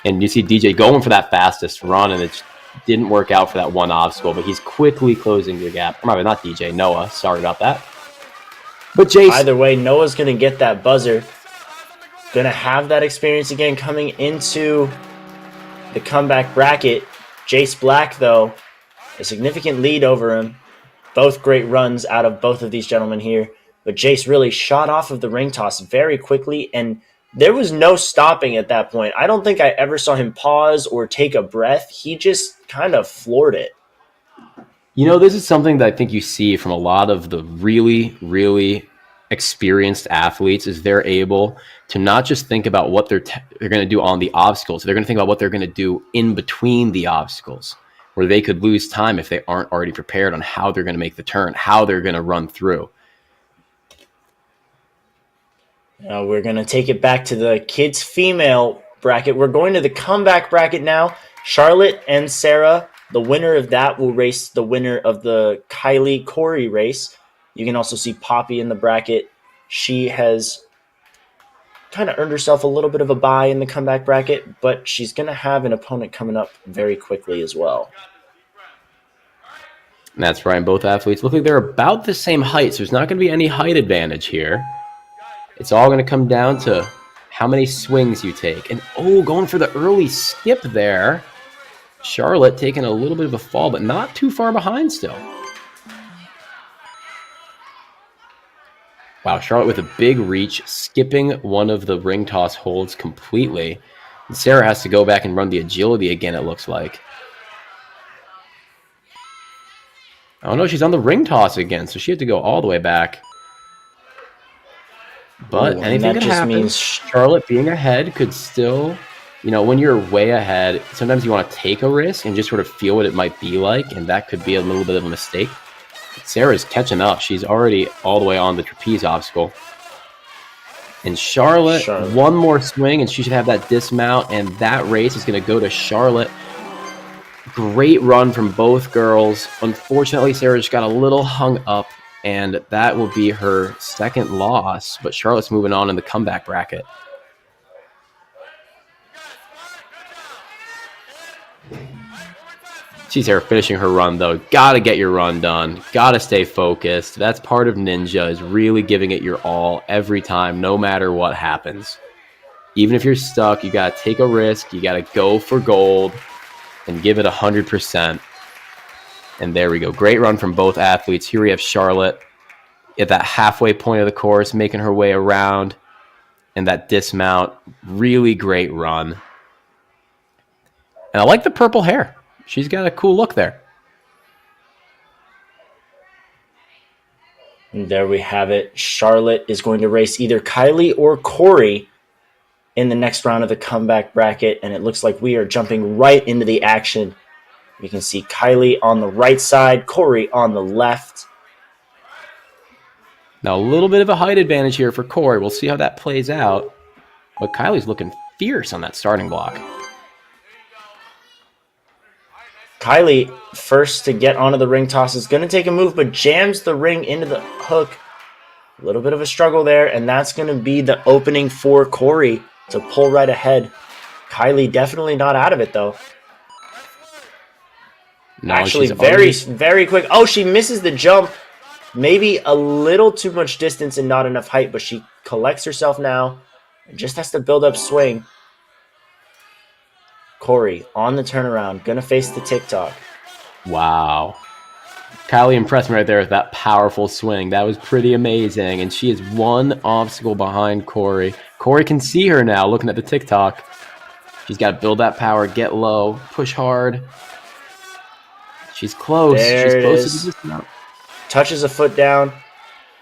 And you see DJ going for that fastest run, and it didn't work out for that one obstacle, but he's quickly closing the gap. Not DJ, Noah. Sorry about that. But Jace... Either way, Noah's going to get that buzzer. Going to have that experience again coming into the comeback bracket. Jace Black, though, a significant lead over him. Both great runs out of both of these gentlemen here. But Jace really shot off of the ring toss very quickly, and there was no stopping at that point. I don't think I ever saw him pause or take a breath. He just kind of floored it. This is something that I think you see from a lot of the really, really experienced athletes, is they're able to not just think about what they're going to do on the obstacles. They're going to think about what they're going to do in between the obstacles, where they could lose time if they aren't already prepared on how they're going to make the turn, how they're going to run through. Now we're going to take it back to the kids female bracket. We're going to the comeback bracket now. Charlotte and Sarah, the winner of that will race the winner of the Kylie Corey race. You can also see Poppy in the bracket. She has kind of earned herself a little bit of a bye in the comeback bracket, but she's going to have an opponent coming up very quickly as well. That's right. Both athletes look like they're about the same height, so there's not going to be any height advantage here. It's all going to come down to how many swings you take. And, going for the early skip there. Charlotte taking a little bit of a fall, but not too far behind still. Wow, Charlotte with a big reach, skipping one of the ring toss holds completely. And Sarah has to go back and run the agility again, it looks like. Oh no, she's on the ring toss again, so she had to go all the way back. But anything could happen. Means Charlotte being ahead could still, when you're way ahead, sometimes you want to take a risk and just sort of feel what it might be like, and that could be a little bit of a mistake. Sarah's catching up. She's already all the way on the trapeze obstacle. And Charlotte, one more swing, and she should have that dismount, and that race is going to go to Charlotte. Great run from both girls. Unfortunately, Sarah just got a little hung up, and that will be her second loss, but Charlotte's moving on in the comeback bracket. She's here finishing her run, though. Gotta get your run done. Gotta stay focused. That's part of Ninja, is really giving it your all every time, no matter what happens. Even if you're stuck, you gotta take a risk. You gotta go for gold and give it 100%. And there we go. Great run from both athletes. Here we have Charlotte at that halfway point of the course, making her way around. And that dismount, really great run. And I like the purple hair. She's got a cool look there. And there we have it. Charlotte is going to race either Kylie or Corey in the next round of the comeback bracket, and it looks like we are jumping right into the action. You can see Kylie on the right side, Corey on the left. Now, a little bit of a height advantage here for Corey. We'll see how that plays out. But Kylie's looking fierce on that starting block. Kylie, first to get onto the ring toss, is going to take a move, but jams the ring into the hook. A little bit of a struggle there, and that's going to be the opening for Corey to pull right ahead. Kylie definitely not out of it, though. No, actually, very quick. Oh, she misses the jump. Maybe a little too much distance and not enough height, but she collects herself now and just has to build up swing. Corey on the turnaround, gonna face the TikTok. Wow. Kylie impressed me right there with that powerful swing. That was pretty amazing. And she is one obstacle behind Corey. Corey can see her now looking at the TikTok. She's got to build that power, get low, push hard. She's close. There She's close it is. to the dismount. Touches a foot down.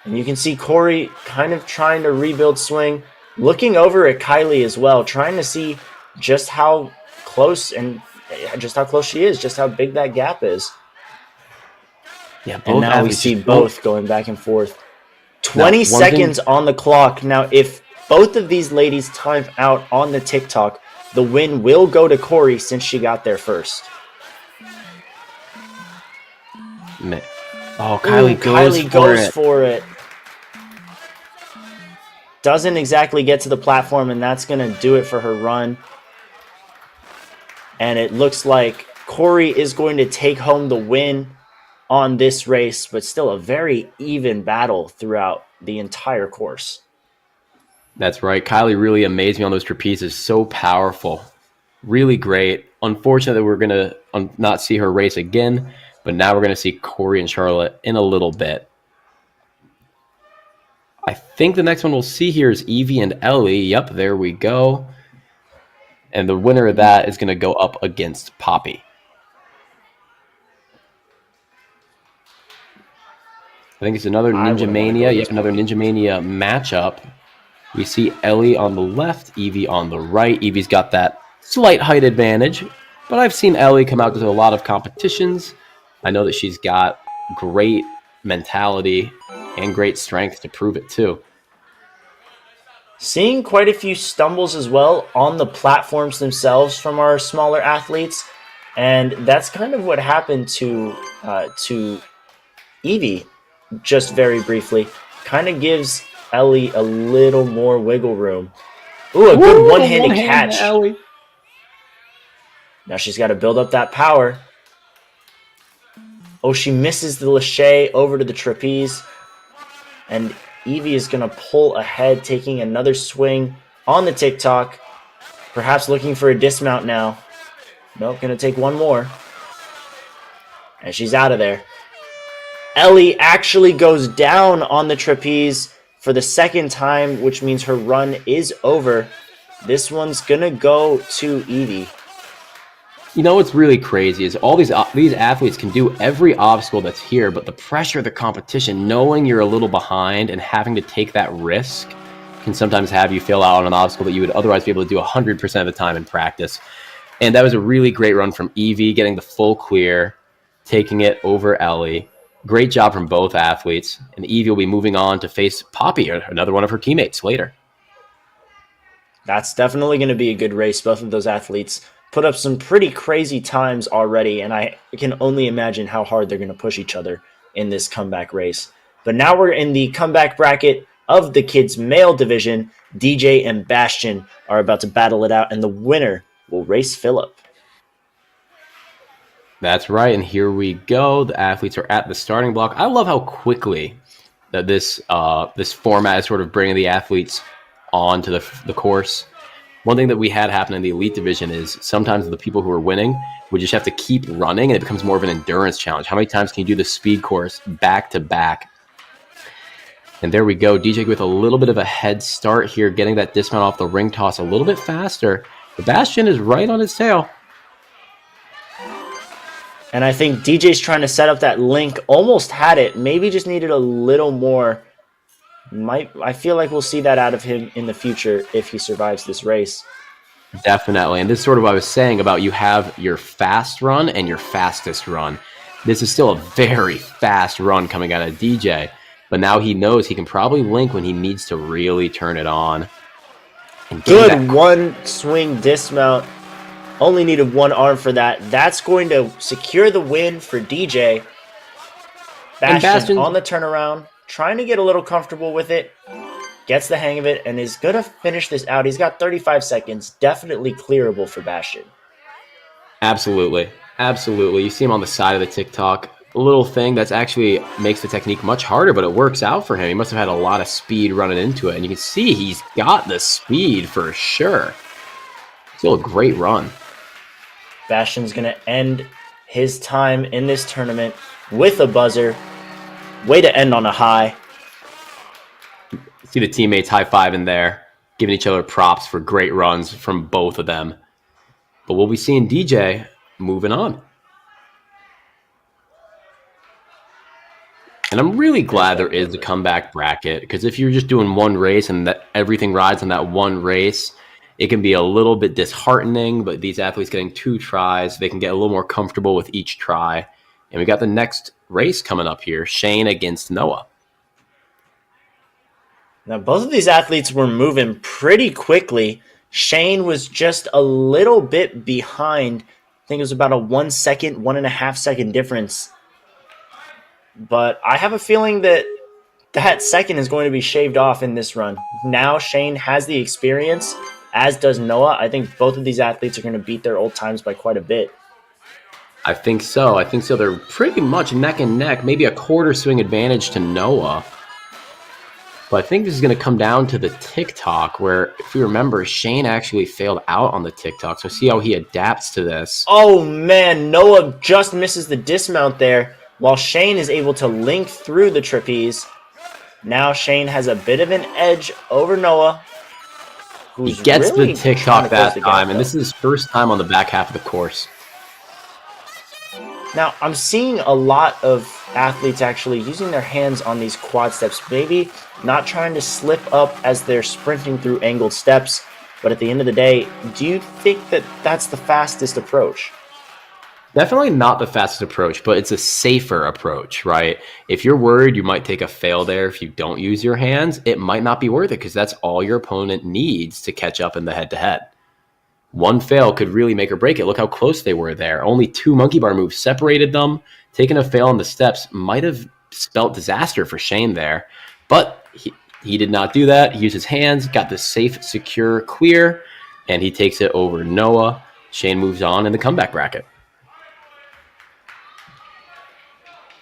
And you can see Corey kind of trying to rebuild swing. Looking over at Kylie as well, trying to see just how close she is, just how big that gap is. Yeah, and now we see both going back and forth. 20 seconds on the clock. Now, if both of these ladies time out on the TikTok, the win will go to Corey since she got there first. Oh, Kylie goes for it. Doesn't exactly get to the platform, and that's going to do it for her run. And it looks like Corey is going to take home the win on this race, but still a very even battle throughout the entire course. That's right. Kylie really amazed me on those trapezes. So powerful. Really great. Unfortunately, we're going to not see her race again, but now we're going to see Corey and Charlotte in a little bit. I think the next one we'll see here is Evie and Ellie. Yep, there we go. And the winner of that is going to go up against Poppy. I think it's another Ninja Mania. Yep, another Ninja Mania matchup. We see Ellie on the left, Evie on the right. Evie's got that slight height advantage, but I've seen Ellie come out to a lot of competitions. I know that she's got great mentality and great strength to prove it too. Seeing quite a few stumbles as well on the platforms themselves from our smaller athletes, and that's kind of what happened to Evie. Just very briefly, kind of gives Ellie a little more wiggle room. Ooh, a good one-handed catch. Ellie. Now she's got to build up that power. Oh, she misses the lache over to the trapeze. And Evie is going to pull ahead, taking another swing on the TikTok. Perhaps looking for a dismount now. Nope, going to take one more. And she's out of there. Ellie actually goes down on the trapeze for the second time, which means her run is over. This one's going to go to Evie. You know what's really crazy is all these athletes can do every obstacle that's here, but the pressure of the competition, knowing you're a little behind and having to take that risk, can sometimes have you fail out on an obstacle that you would otherwise be able to do 100% of the time in practice. And that was a really great run from Evie, getting the full clear, taking it over Ellie. Great job from both athletes. And Evie will be moving on to face Poppy, another one of her teammates, later. That's definitely going to be a good race. Both of those athletes put up some pretty crazy times already, and I can only imagine how hard they're going to push each other in this comeback race. But now we're in the comeback bracket of the kids' male division. DJ and Bastion are about to battle it out, and the winner will race Phillip. That's right. And here we go. The athletes are at the starting block. I love how quickly that this format is sort of bringing the athletes onto the course. One thing that we had happen in the elite division is sometimes the people who are winning would just have to keep running, and it becomes more of an endurance challenge. How many times can you do the speed course back to back? And there we go. DJ with a little bit of a head start here, getting that dismount off the ring toss a little bit faster. But Bastion is right on his tail. And I think DJ's trying to set up that link. Almost had it. Maybe just needed a little more. I feel like we'll see that out of him in the future if he survives this race. Definitely. And this is sort of what I was saying about you have your fast run and your fastest run. This is still a very fast run coming out of DJ. But now he knows he can probably link when he needs to really turn it on. Good one swing dismount. Only needed one arm for that. That's going to secure the win for DJ. Bastion on the turnaround, trying to get a little comfortable with it. Gets the hang of it and is going to finish this out. He's got 35 seconds. Definitely clearable for Bastion. Absolutely. Absolutely. You see him on the side of the TikTok. A little thing that's actually makes the technique much harder, but it works out for him. He must have had a lot of speed running into it. And you can see he's got the speed for sure. Still a great run. Bastion's going to end his time in this tournament with a buzzer. Way to end on a high. See the teammates high-fiving there, giving each other props for great runs from both of them. But we'll be seeing DJ moving on. And I'm really glad there is a comeback bracket, because if you're just doing one race and that everything rides on that one race, it can be a little bit disheartening. But these athletes getting 2 tries, they can get a little more comfortable with each try. And we got the next race coming up here, Shane against Noah. Now, both of these athletes were moving pretty quickly. Shane was just a little bit behind. I think it was about a 1 second, 1.5 second difference. But I have a feeling that that second is going to be shaved off in this run. Now Shane has the experience, as does Noah. I think both of these athletes are going to beat their old times by quite a bit. I think so. They're pretty much neck and neck, maybe a quarter swing advantage to Noah. But I think this is going to come down to the TikTok, where, if you remember, Shane actually failed out on the TikTok. So see how he adapts to this. Oh, man. Noah just misses the dismount there, while Shane is able to link through the trapeze. Now Shane has a bit of an edge over Noah. He gets really the TikTok that time, and this is his first time on the back half of the course. Now, I'm seeing a lot of athletes actually using their hands on these quad steps, maybe not trying to slip up as they're sprinting through angled steps. But at the end of the day, do you think that that's the fastest approach? Definitely not the fastest approach, but it's a safer approach, right? If you're worried you might take a fail there if you don't use your hands, it might not be worth it, because that's all your opponent needs to catch up in the head-to-head. One fail could really make or break it. Look how close they were there. Only 2 monkey bar moves separated them. Taking a fail on the steps might have spelt disaster for Shane there, but he did not do that. He used his hands, got the safe, secure, clear, and he takes it over Noah. Shane moves on in the comeback bracket.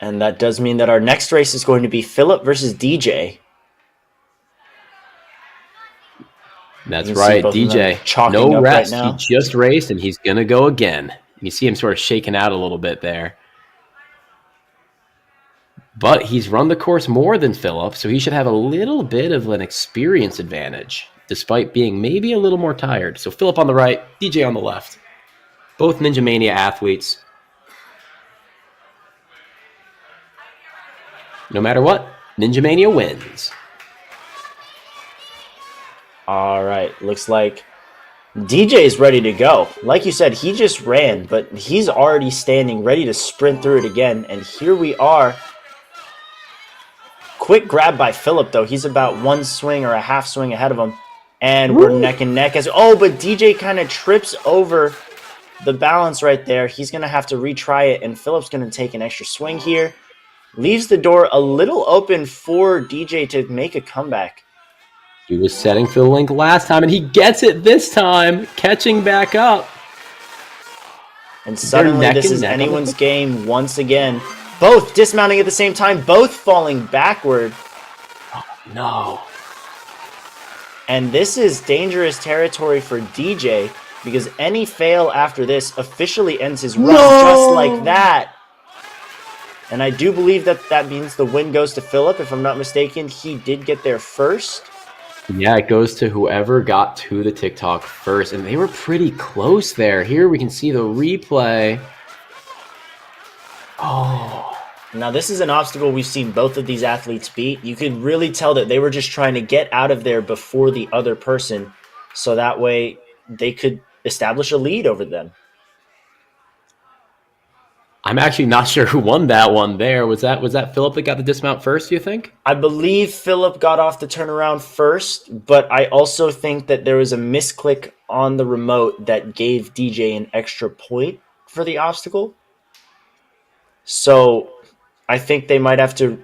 And that does mean that our next race is going to be Philip versus DJ. That's right, DJ. No rest. Right, he just raced, and he's going to go again. You see him sort of shaking out a little bit there. But he's run the course more than Philip, so he should have a little bit of an experience advantage, despite being maybe a little more tired. So Philip on the right, DJ on the left. Both Ninja Mania athletes. No matter what, Ninja Mania wins. All right, looks like DJ is ready to go. Like you said, he just ran, but he's already standing, ready to sprint through it again. And here we are. Quick grab by Philip, though. He's about 1 swing or a half swing ahead of him. And we're neck and neck. But DJ kind of trips over the balance right there. He's going to have to retry it, and Philip's going to take an extra swing here. Leaves the door a little open for DJ to make a comeback. He was setting for the link last time, and he gets it this time, catching back up. And They're suddenly neck this and is neck on the anyone's tick. game once again. Both dismounting at the same time, both falling backward. No. And this is dangerous territory for DJ because any fail after this officially ends his run just like that. And I do believe that that means the win goes to Philip. If I'm not mistaken, he did get there first. Yeah, it goes to whoever got to the TikTok first. And they were pretty close there. Here we can see the replay. Oh. Now, this is an obstacle we've seen both of these athletes beat. You could really tell that they were just trying to get out of there before the other person, so that way they could establish a lead over them. I'm actually not sure who won that one there. Was that Philip that got the dismount first, do you think? I believe Philip got off the turnaround first, but I also think that there was a misclick on the remote that gave DJ an extra point for the obstacle. So I think they might have to,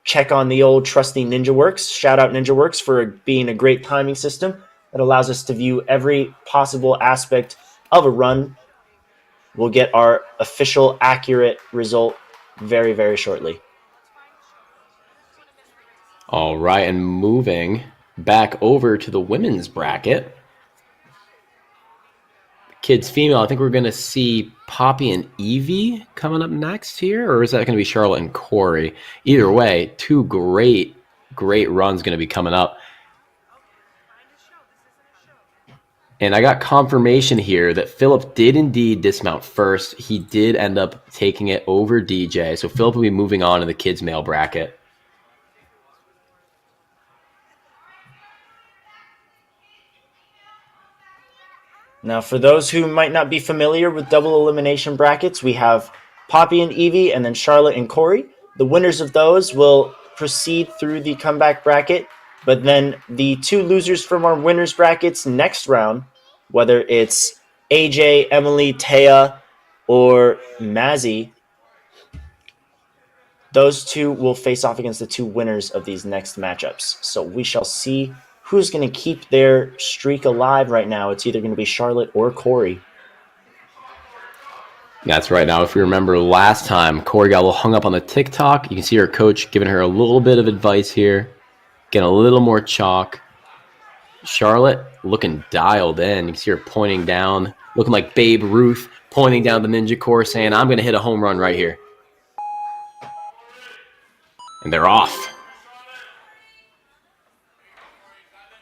check on the old trusty NinjaWorks. Shout out NinjaWorks for being a great timing system that allows us to view every possible aspect of a run. We'll get our official accurate result very, very shortly. All right, and moving back over to the women's bracket. Kids female, I think we're going to see Poppy and Evie coming up next here, or is that going to be Charlotte and Corey? Either way, two great runs going to be coming up. And I got confirmation here that Philip did indeed dismount first. He did end up taking it over DJ. So Philip will be moving on to the kids male bracket. Now, for those who might not be familiar with double elimination brackets, we have Poppy and Evie and then Charlotte and Corey. The winners of those will proceed through the comeback bracket, but then the two losers from our winners brackets next round, whether it's AJ, Emily, Taya, or Mazzy, those two will face off against the two winners of these next matchups. So we shall see who's going to keep their streak alive right now. It's either going to be Charlotte or Corey. That's right. Now, if you remember last time, Corey got a little hung up on the TikTok. You can see her coach giving her a little bit of advice here, getting a little more chalk. Charlotte looking dialed in. You can see her pointing down, looking like Babe Ruth, pointing down the ninja course, saying, I'm going to hit a home run right here. And they're off.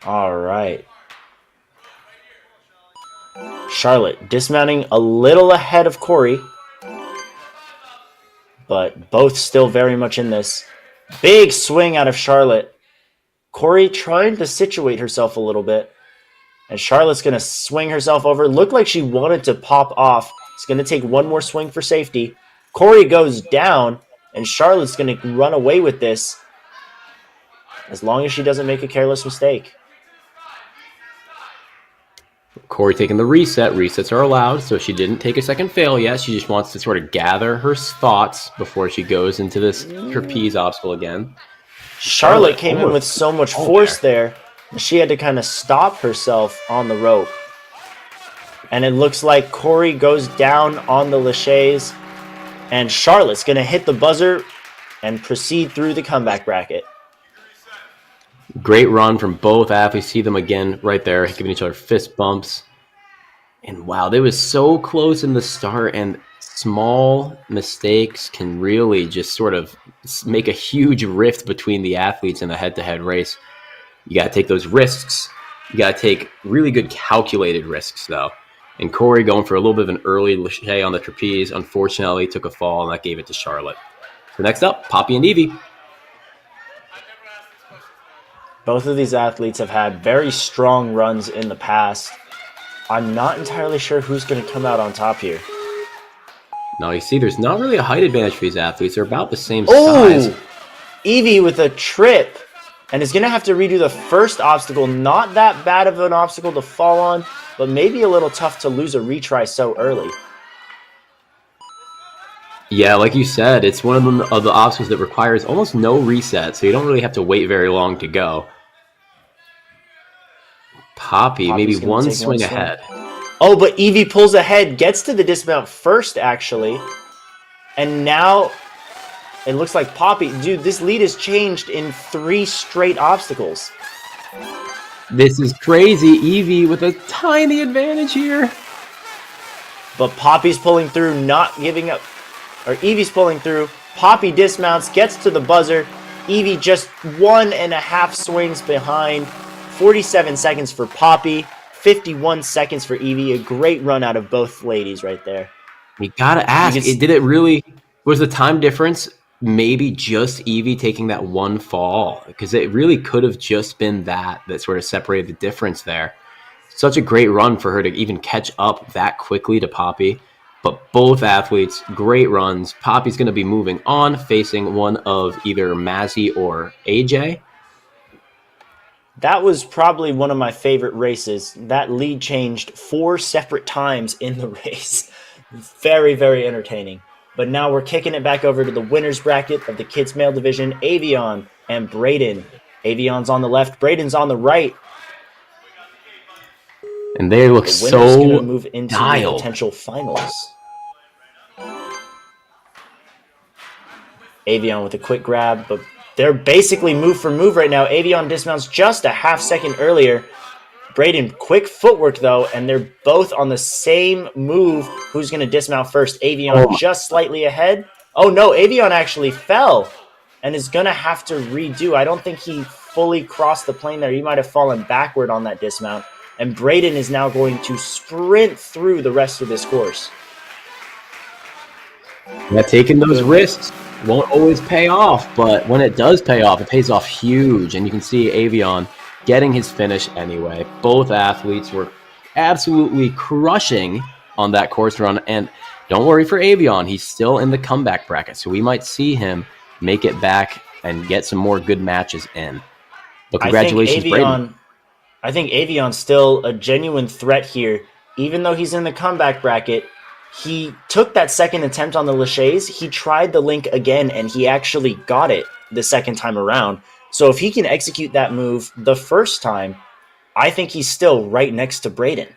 All right. Charlotte dismounting a little ahead of Corey, but both still very much in this. Big swing out of Charlotte. Corey trying to situate herself a little bit, and Charlotte's going to swing herself over. Looked like she wanted to pop off. It's going to take one more swing for safety. Corey goes down, and Charlotte's going to run away with this as long as she doesn't make a careless mistake. Corey taking the reset. Resets are allowed, so she didn't take a second fail yet. She just wants to sort of gather her thoughts before she goes into this trapeze obstacle again. Charlotte came in with so much force there. She had to kind of stop herself on the rope. And it looks like Corey goes down on the laches, and Charlotte's going to hit the buzzer and proceed through the comeback bracket. Great run from both athletes. See them again right there, giving each other fist bumps. And wow, they was so close in the start, and small mistakes can really just sort of make a huge rift between the athletes in a head-to-head race. You got to take those risks. You got to take really good calculated risks, though. And Corey going for a little bit of an early lache on the trapeze, unfortunately took a fall, and that gave it to Charlotte. So next up, Poppy and Evie. Both of these athletes have had very strong runs in the past. I'm not entirely sure who's going to come out on top here. Now, you see, there's not really a height advantage for these athletes. They're about the same size. Evie with a trip, and is going to have to redo the first obstacle. Not that bad of an obstacle to fall on, but maybe a little tough to lose a retry so early. Yeah, like you said, it's one of the obstacles that requires almost no reset, so you don't really have to wait very long to go. Poppy, maybe one swing ahead. Oh, but Evie pulls ahead, gets to the dismount first, actually. And now it looks like Poppy. Dude, this lead has changed in 3 straight obstacles. This is crazy. Evie with a tiny advantage here. But Poppy's pulling through, not giving up. Or Evie's pulling through. Poppy dismounts, gets to the buzzer. Evie just 1.5 swings behind. 47 seconds for Poppy. 51 seconds for Evie. A great run out of both ladies right there. You gotta ask, did it really, was the time difference maybe just Evie taking that one fall? Because it really could have just been that sort of separated the difference there. Such a great run for her to even catch up that quickly to Poppy. But both athletes, great runs. Poppy's going to be moving on, facing one of either Mazzy or AJ. That was probably one of my favorite races. That lead changed 4 separate times in the race. Very, very entertaining. But now we're kicking it back over to the winner's bracket of the kids' male division, Avion and Brayden. Avion's on the left, Brayden's on the right. And they look The winner's so going to move into dialed. the potential finals. Avion with a quick grab, but they're basically move for move right now. Avion dismounts just a half second earlier. Brayden, quick footwork though, and they're both on the same move. Who's going to dismount first? Avion just slightly ahead. Oh no, Avion actually fell and is going to have to redo. I don't think he fully crossed the plane there. He might have fallen backward on that dismount. And Brayden is now going to sprint through the rest of this course. Yeah, taking those risks won't always pay off, but when it does pay off, it pays off huge. And you can see Avion getting his finish anyway. Both athletes were absolutely crushing on that course run. And don't worry for Avion, he's still in the comeback bracket, so we might see him make it back and get some more good matches in. But congratulations, Brayden. I think Avion's still a genuine threat here. Even though he's in the comeback bracket, he took that second attempt on the laches. He tried the link again, and he actually got it the second time around. So if he can execute that move the first time, I think he's still right next to Brayden.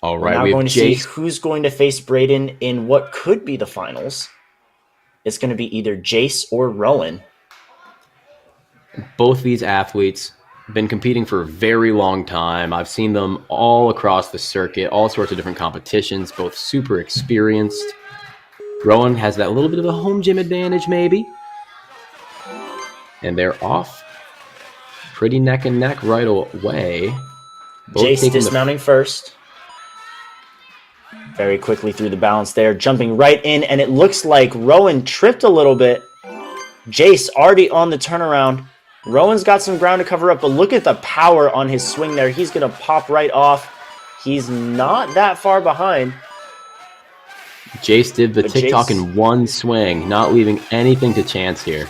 All right, we're now going to see who's going to face Brayden in what could be the finals. It's going to be either Jace or Rowan. Both these athletes have been competing for a very long time. I've seen them all across the circuit, all sorts of different competitions, both super experienced. Rowan has that little bit of a home gym advantage, maybe. And they're off pretty neck and neck right away. Both Jace dismounting first. Very quickly through the balance there, jumping right in, and it looks like Rowan tripped a little bit. Jace already on the turnaround. Rowan's got some ground to cover up, but look at the power on his swing there. He's going to pop right off. He's not that far behind. Jace did the TikTok in one swing, not leaving anything to chance here.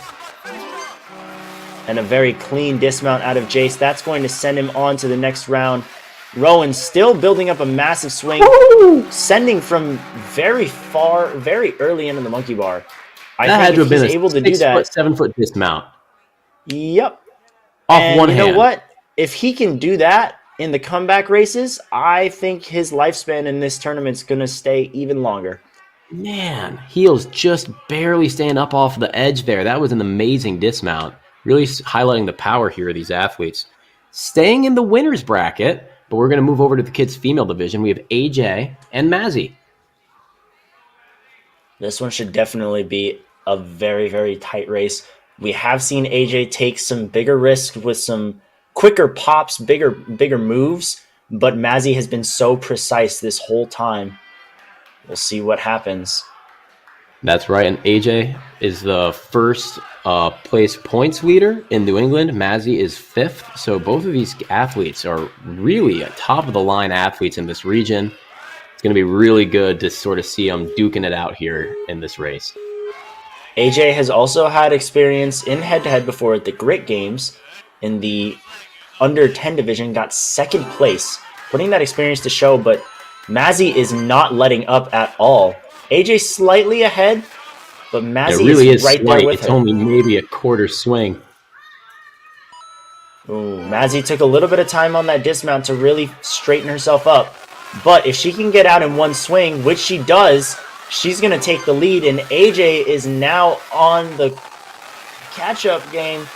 And a very clean dismount out of Jace. That's going to send him on to the next round. Rowan still building up a massive swing, sending from very far, very early into the monkey bar. I think if he's able to do that, 7 foot dismount. Yep. Off one hand. You know what? If he can do that in the comeback races, I think his lifespan in this tournament's going to stay even longer. Man, heels just barely staying up off the edge there. That was an amazing dismount. Really highlighting the power here of these athletes. Staying in the winner's bracket, but we're going to move over to the kids' female division. We have AJ and Mazzy. This one should definitely be a very, very tight race. We have seen AJ take some bigger risks with some quicker pops, bigger moves, but Mazzy has been so precise this whole time. We'll see what happens. That's right, and AJ is the first place points leader in New England. Mazzy is 5th, so both of these athletes are really top-of-the-line athletes in this region. It's going to be really good to sort of see them duking it out here in this race. AJ has also had experience in head-to-head before at the Grit Games in the under 10 division, got 2nd place, putting that experience to show, but Mazzy is not letting up at all. AJ slightly ahead, but Mazzy really is right there with It's her. only maybe a quarter swing. Ooh, Mazzy took a little bit of time on that dismount to really straighten herself up. But if she can get out in one swing, which she does, she's going to take the lead. And AJ is now on the catch-up game.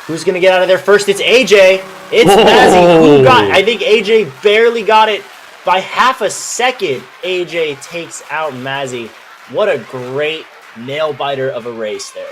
Who's going to get out of there first? It's AJ. It's Mazzy. Who got? I think AJ barely got it by half a second. AJ takes out Mazzy. What a great nail-biter of a race there.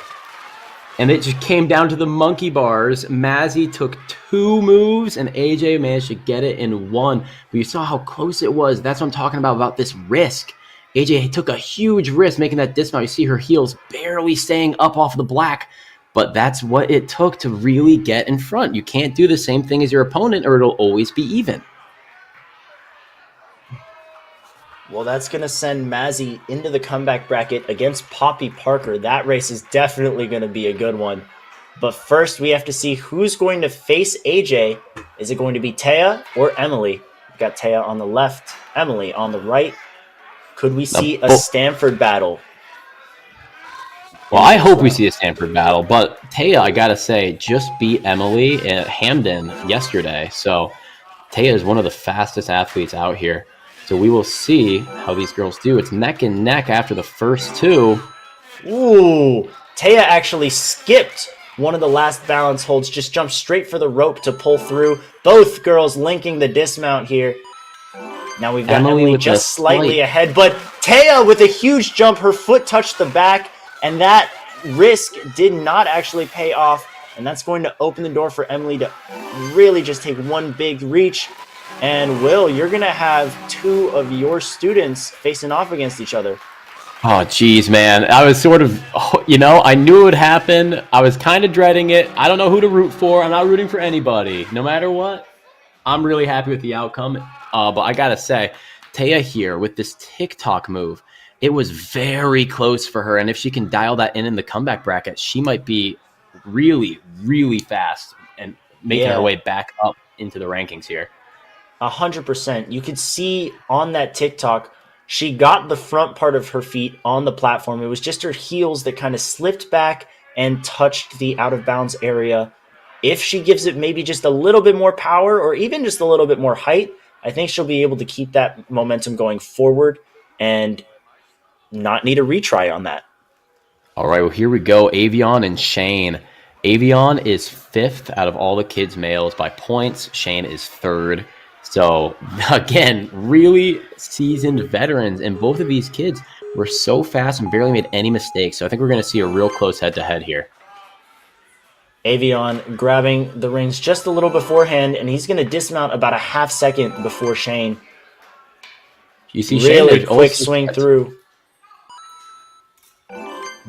And it just came down to the monkey bars. Mazzy took 2 moves, and AJ managed to get it in 1. But you saw how close it was. That's what I'm talking about this risk. AJ took a huge risk making that dismount. You see her heels barely staying up off the black. But that's what it took to really get in front. You can't do the same thing as your opponent, or it'll always be even. Well, that's going to send Mazzy into the comeback bracket against Poppy Parker. That race is definitely going to be a good one. But first, we have to see who's going to face AJ. Is it going to be Taya or Emily? We've got Taya on the left, Emily on the right. Could we see a Stanford battle? Well, I hope we see a Stanford battle, but Taya, I gotta say, just beat Emily at Hamden yesterday. So Taya is one of the fastest athletes out here. So we will see how these girls do. It's neck and neck after the first 2. Ooh, Taya actually skipped one of the last balance holds, just jumped straight for the rope to pull through. Both girls linking the dismount here. Now we've got Emily just slightly ahead, but Taya with a huge jump, her foot touched the back, and that risk did not actually pay off, and that's going to open the door for Emily to really just take one big reach. And Will, you're going to have 2 of your students facing off against each other. Oh, geez, man. I was sort of, I knew it would happen. I was kind of dreading it. I don't know who to root for. I'm not rooting for anybody. No matter what, I'm really happy with the outcome. But I got to say, Taya here with this TikTok move, it was very close for her. And if she can dial that in the comeback bracket, she might be really, really fast and making her way back up into the rankings here. 100%. You could see on that TikTok, she got the front part of her feet on the platform. It was just her heels that kind of slipped back and touched the out of bounds area. If she gives it maybe just a little bit more power or even just a little bit more height, I think she'll be able to keep that momentum going forward and not need a retry on that. All right, well, here we go. Avion and Shane. Avion is 5th out of all the kids' males by points. Shane is 3rd. So, again, really seasoned veterans. And both of these kids were so fast and barely made any mistakes. So I think we're going to see a real close head-to-head here. Avion grabbing the reins just a little beforehand, and he's going to dismount about a half second before Shane. You see really Shane, quick swing through.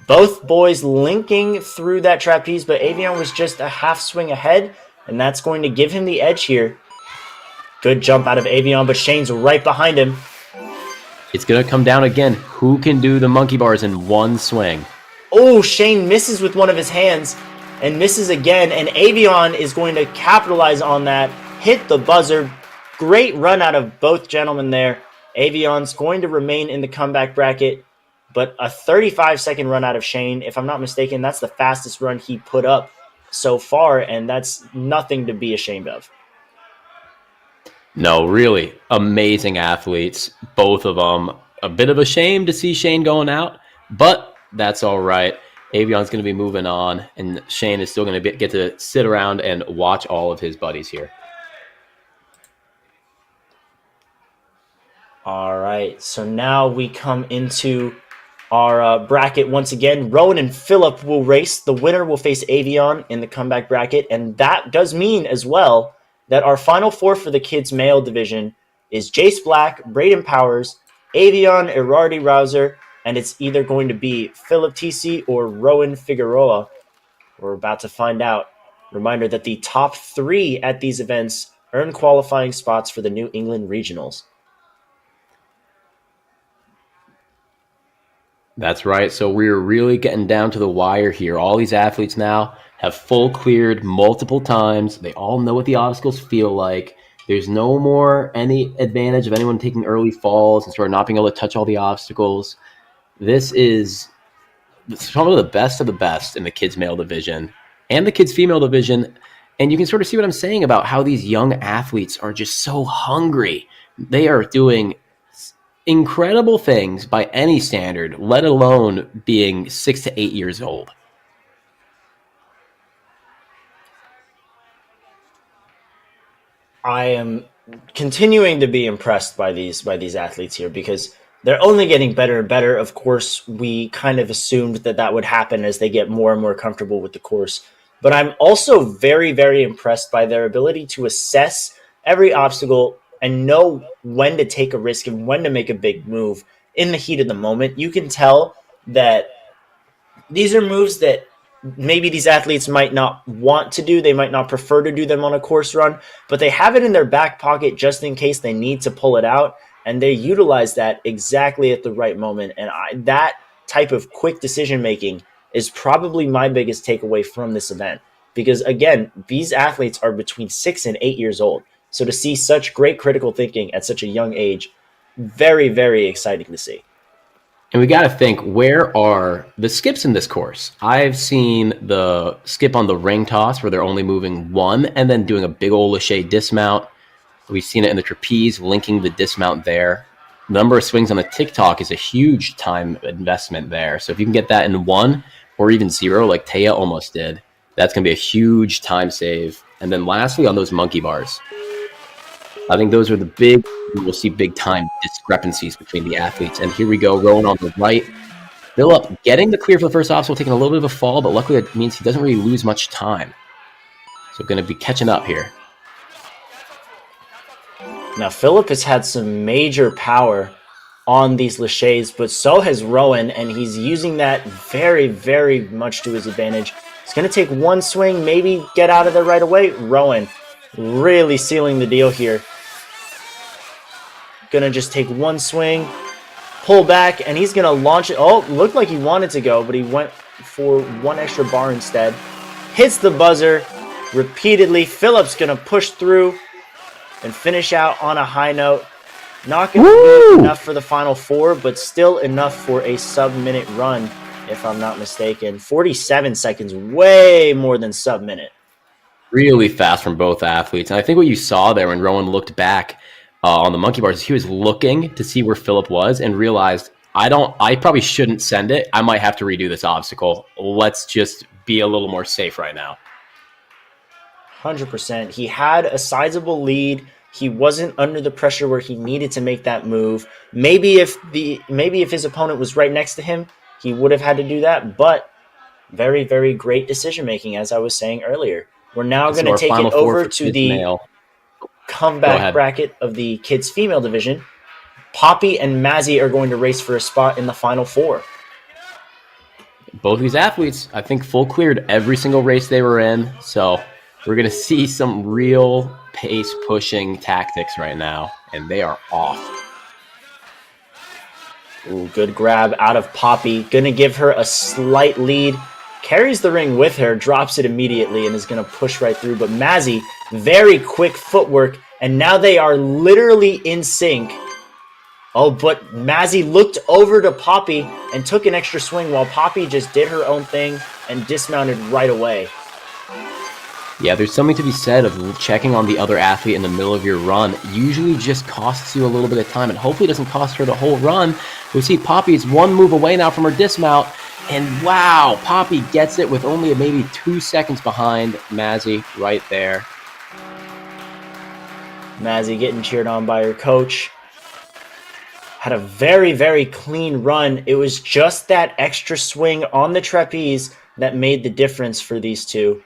Both boys linking through that trapeze, but Avion was just a half swing ahead, and that's going to give him the edge here. Good jump out of Avion, but Shane's right behind him. It's going to come down again. Who can do the monkey bars in one swing? Oh, Shane misses with one of his hands and misses again, and Avion is going to capitalize on that, hit the buzzer. Great run out of both gentlemen there. Avion's going to remain in the comeback bracket, but a 35-second run out of Shane. If I'm not mistaken, that's the fastest run he put up so far, and that's nothing to be ashamed of. No, really amazing athletes, both of them. A bit of a shame to see Shane going out, but that's all right. Avion's going to be moving on, and Shane is still going to get to sit around and watch all of his buddies here. All right, so now we come into our bracket once again. Rowan and Phillip will race. The winner will face Avion in the comeback bracket, and that does mean as well that our final 4 for the kids' male division is Jace Black, Braden Powers, Avion Erardi Rouser, and it's either going to be Philip TC or Rowan Figueroa. We're about to find out. Reminder that the top 3 at these events earn qualifying spots for the New England Regionals. That's right. So we're really getting down to the wire here. All these athletes now have full cleared multiple times. They all know what the obstacles feel like. There's no more any advantage of anyone taking early falls and sort of not being able to touch all the obstacles. This is some of the best in the kids' male division. and the kids female division. And you can sort of see what I'm saying about how these young athletes are just so hungry. They are doing incredible things by any standard, let alone being 6 to 8 years old. I am continuing to be impressed by these athletes here because they're only getting better and better. Of course, we kind of assumed that that would happen as they get more and more comfortable with the course. But I'm also very, very impressed by their ability to assess every obstacle and know when to take a risk and when to make a big move in the heat of the moment. You can tell that these are moves that maybe these athletes might not want to do. They might not prefer to do them on a course run, but they have it in their back pocket just in case they need to pull it out. And they utilize that exactly at the right moment. And that type of quick decision making is probably my biggest takeaway from this event. Because again, these athletes are between 6 and 8 years old. So to see such great critical thinking at such a young age, very, very exciting to see. And we got to think, where are the skips in this course? I've seen the skip on the ring toss where they're only moving one and then doing a big old lache dismount. We've seen it in the trapeze, linking the dismount there. The number of swings on the TikTok is a huge time investment there. So if you can get that in one or even zero, like Taya almost did, that's going to be a huge time save. And then lastly, on those monkey bars, I think those are the big, we'll see big time discrepancies between the athletes. And here we go, Rowan on the right. Philip getting the clear for the first obstacle, taking a little bit of a fall, but luckily it means he doesn't really lose much time. So going to be catching up here. Now, Philip has had some major power on these laches, but so has Rowan, and he's using that very, very much to his advantage. He's going to take one swing, maybe get out of there right away. Rowan really sealing the deal here. Gonna just take one swing, pull back, and he's gonna launch it. Oh, looked like he wanted to go, but he went for one extra bar instead. Hits the buzzer repeatedly. Phillips gonna push through and finish out on a high note. Not gonna be enough for the final four, but still enough for a sub-minute run, if I'm not mistaken. 47 seconds, way more than sub-minute. Really fast from both athletes. And I think what you saw there when Rowan looked back on the monkey bars, he was looking to see where Philip was and realized, I probably shouldn't send it. I might have to redo this obstacle. Let's just be a little more safe right now. 100%. He had a sizable lead. He wasn't under the pressure where he needed to make that move. Maybe if his opponent was right next to him, he would have had to do that. But very, very great decision making, as I was saying earlier. We're now going to take it over to the comeback bracket of the kids female division. Poppy and Mazzy are going to race for a spot in the final four. Both these athletes, I think, full cleared every single race they were in. So we're going to see some real pace pushing tactics right now, and they are off. Ooh, good grab out of Poppy. Going to give her a slight lead. Carries the ring with her, drops it immediately, and is going to push right through. But Mazzy, very quick footwork, and now they are literally in sync. Oh, but Mazzy looked over to Poppy and took an extra swing while Poppy just did her own thing and dismounted right away. Yeah, there's something to be said of checking on the other athlete in the middle of your run. Usually just costs you a little bit of time, and hopefully it doesn't cost her the whole run. We see Poppy's one move away now from her dismount, and wow, Poppy gets it with only maybe 2 seconds behind Mazzy right there. Mazzy getting cheered on by her coach. Had a very, very clean run. It was just that extra swing on the trapeze that made the difference for these two.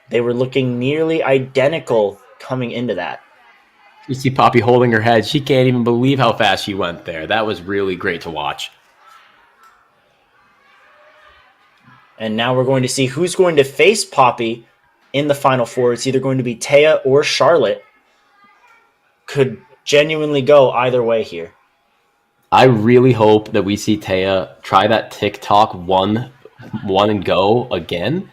They were looking nearly identical coming into that. You see Poppy holding her head. She can't even believe how fast she went there. That was really great to watch. And now we're going to see who's going to face Poppy in the final four. It's either going to be Taya or Charlotte. Could genuinely go either way here. I really hope that we see Taya try that TikTok one and go again.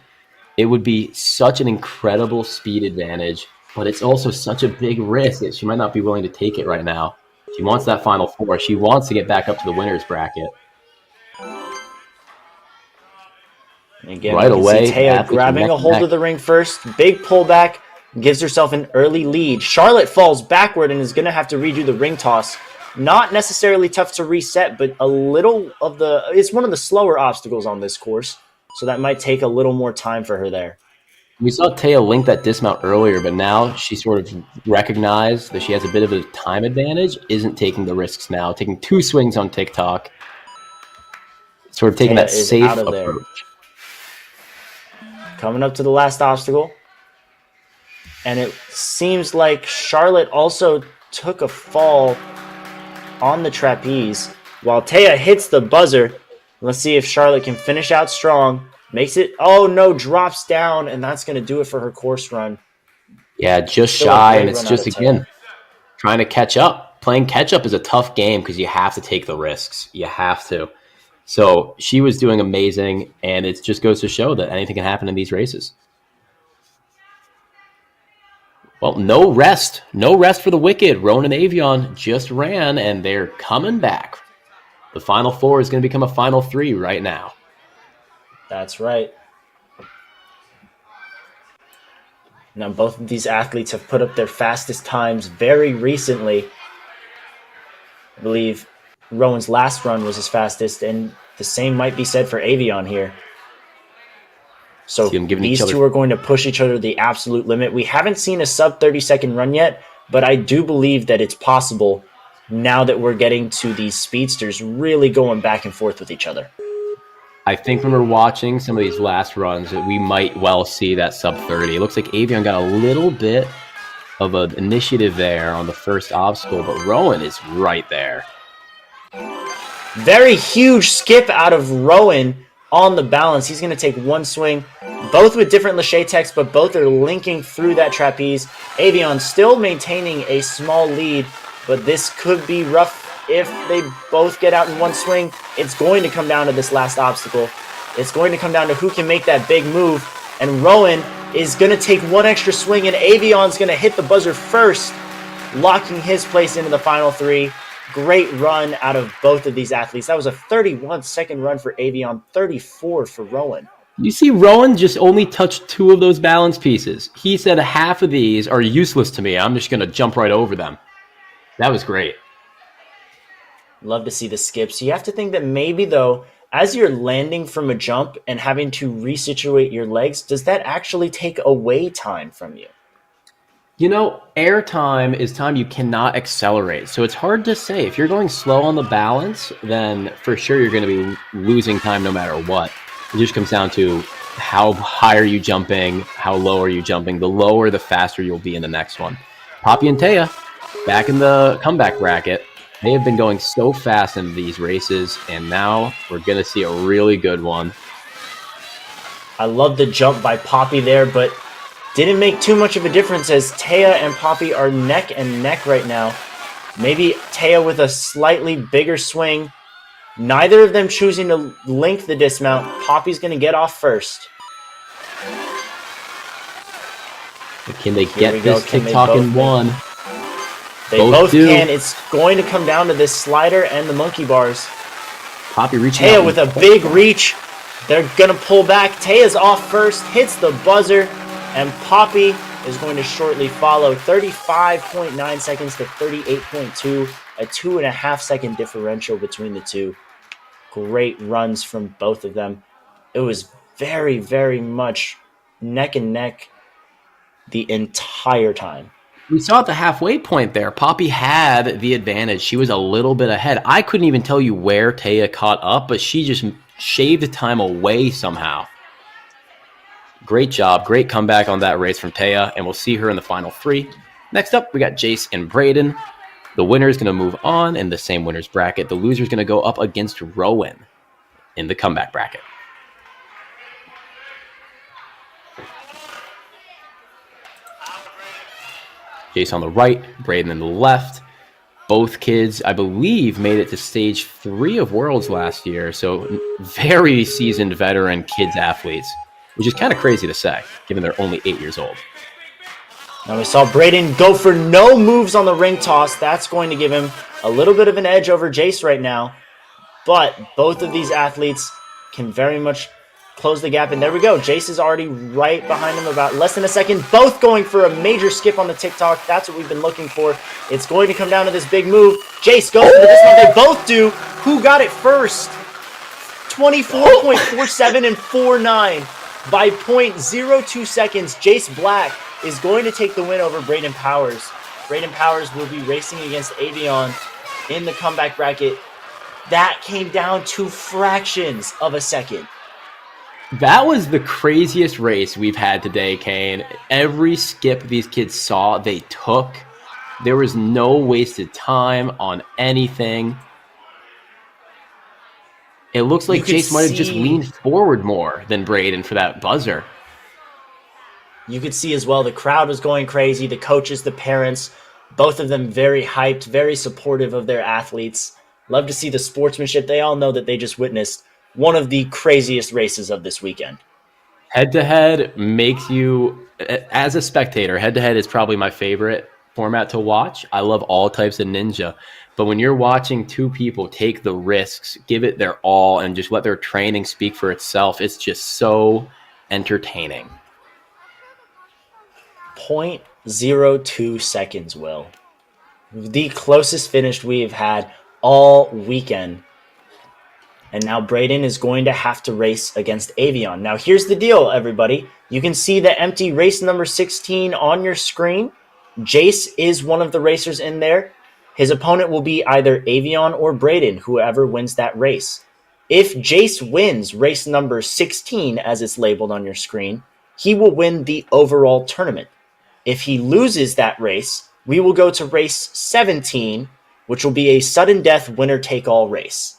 It would be such an incredible speed advantage, but it's also such a big risk that she might not be willing to take it right now. She wants that final four. She wants to get back up to the winner's bracket. And again, Right we can see away, the Taya athletes are grabbing neck a and hold neck. of the ring first. Big pullback, gives herself an early lead. Charlotte falls backward and is going to have to redo the ring toss. Not necessarily tough to reset, but a little of the... It's one of the slower obstacles on this course, so that might take a little more time for her there. We saw Taya link that dismount earlier, but now she sort of recognized that she has a bit of a time advantage, isn't taking the risks now, taking 2 swings on TikTok, sort of taking Taya that is out safe of there. approach. Coming up to the last obstacle. And it seems like Charlotte also took a fall on the trapeze while Taya hits the buzzer. Let's see if Charlotte can finish out strong. Makes it, oh no, drops down, and that's going to do it for her course run. Yeah, just Still a shy, and great it's run out just, of Taya. again, trying to catch up. Playing catch up is a tough game because you have to take the risks. You have to. So she was doing amazing, and it just goes to show that anything can happen in these races. Well, no rest. No rest for the wicked. Roan and Avion just ran, and they're coming back. The final 4 is going to become a final 3 right now. That's right. Now, both of these athletes have put up their fastest times very recently. I believe Rowan's last run was his fastest, and the same might be said for Avion here. So these two are going to push each other to the absolute limit. We haven't seen a sub 30-second run yet, but I do believe that it's possible now that we're getting to these speedsters really going back and forth with each other. I think when we're watching some of these last runs, we might well see that sub 30. It looks like Avion got a little bit of an initiative there on the first obstacle, but Rowan is right there. Very huge skip out of Rowan on the balance. He's going to take one swing, both with different Lachey techs, but both are linking through that trapeze. Avion still maintaining a small lead, but this could be rough if they both get out in one swing. It's going to come down to this last obstacle. It's going to come down to who can make that big move, and Rowan is going to take one extra swing, and Avion's going to hit the buzzer first, locking his place into the final 3. Great run out of both of these athletes. That was a 31-second run for Avion, 34 for Rowan. You see, Rowan just only touched 2 of those balance pieces. He said half of these are useless to me. I'm just going to jump right over them. That was great. Love to see the skips. You have to think that maybe, though, as you're landing from a jump and having to resituate your legs, does that actually take away time from you? You know, air time is time you cannot accelerate. So it's hard to say. If you're going slow on the balance, then for sure you're going to be losing time no matter what. It just comes down to how high are you jumping, how low are you jumping. The lower, the faster you'll be in the next one. Poppy and Taya, back in the comeback bracket. They have been going so fast in these races, and now we're going to see a really good one. I love the jump by Poppy there, but didn't make too much of a difference as Taya and Poppy are neck and neck right now. Maybe Taya with a slightly bigger swing. Neither of them choosing to link the dismount. Poppy's going to get off first. Can they get this TikTok in one? They both can. It's going to come down to this slider and the monkey bars. Poppy reaching Taya with a big reach. They're going to pull back. Taya's off first, hits the buzzer, and Poppy is going to shortly follow. 35.9 seconds to 38.2, a 2.5-second differential between the two. Great runs from both of them. It was very, very much neck and neck the entire time. We saw at the halfway point there, Poppy had the advantage. She was a little bit ahead. I couldn't even tell you where Taya caught up, but she just shaved the time away somehow. Great job. Great comeback on that race from Taya, and we'll see her in the final 3. Next up, we got Jace and Braden. The winner is going to move on in the same winner's bracket. The loser is going to go up against Rowan in the comeback bracket. Jace on the right, Braden on the left. Both kids, I believe, made it to stage 3 of Worlds last year, so very seasoned veteran kids athletes, which is kind of crazy to say, given they're only 8 years old. Now we saw Braden go for no moves on the ring toss. That's going to give him a little bit of an edge over Jace right now. But both of these athletes can very much close the gap, and there we go. Jace is already right behind him, about less than a second. Both going for a major skip on the TikTok. That's what we've been looking for. It's going to come down to this big move. Jace goes for the dismount. They both do. Who got it first? 24.47 and 49 by 0.02 seconds. Jace Black is going to take the win over Braden Powers. Braden Powers will be racing against Avion in the comeback bracket. That came down to fractions of a second. That was the craziest race we've had today, Kane. Every skip these kids saw, they took. There was no wasted time on anything. It looks like Jace might have just leaned forward more than Braden for that buzzer. You could see as well the crowd was going crazy. The coaches, the parents, both of them very hyped, very supportive of their athletes. Love to see the sportsmanship. They all know that they just witnessed one of the craziest races of this weekend. Head-to-head makes you, as a spectator, head-to-head is probably my favorite format to watch. I love all types of ninja. But when you're watching two people take the risks, give it their all, and just let their training speak for itself, it's just so entertaining. 0.02 seconds, Will. The closest finish we've had all weekend. And now Braden is going to have to race against Avion. Now, here's the deal, everybody. You can see the empty race number 16 on your screen. Jace is one of the racers in there. His opponent will be either Avion or Braden, whoever wins that race. If Jace wins race number 16, as it's labeled on your screen, he will win the overall tournament. If he loses that race, we will go to race 17, which will be a sudden death winner-take-all race.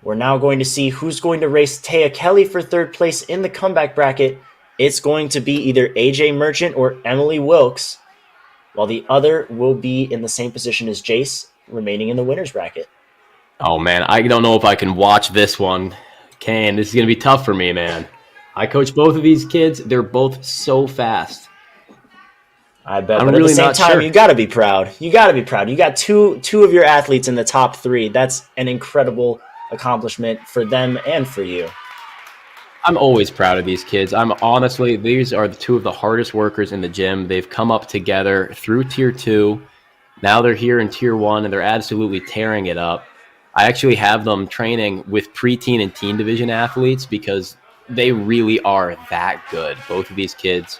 We're now going to see who's going to race Taya Kelly for third place in the comeback bracket. It's going to be either AJ Merchant or Emily Wilkes, while the other will be in the same position as Jace, remaining in the winner's bracket. Oh, man, I don't know if I can watch this one. Kane, this is going to be tough for me, man. I coach both of these kids. They're both so fast. I bet, but really at the same time, you got to be proud. You got to be proud. You got two of your athletes in the top three. That's an incredible accomplishment for them and for you. I'm always proud of these kids. These are the two of the hardest workers in the gym. They've come up together through tier 2. Now they're here in tier 1, and they're absolutely tearing it up. I actually have them training with preteen and teen division athletes because they really are that good. Both of these kids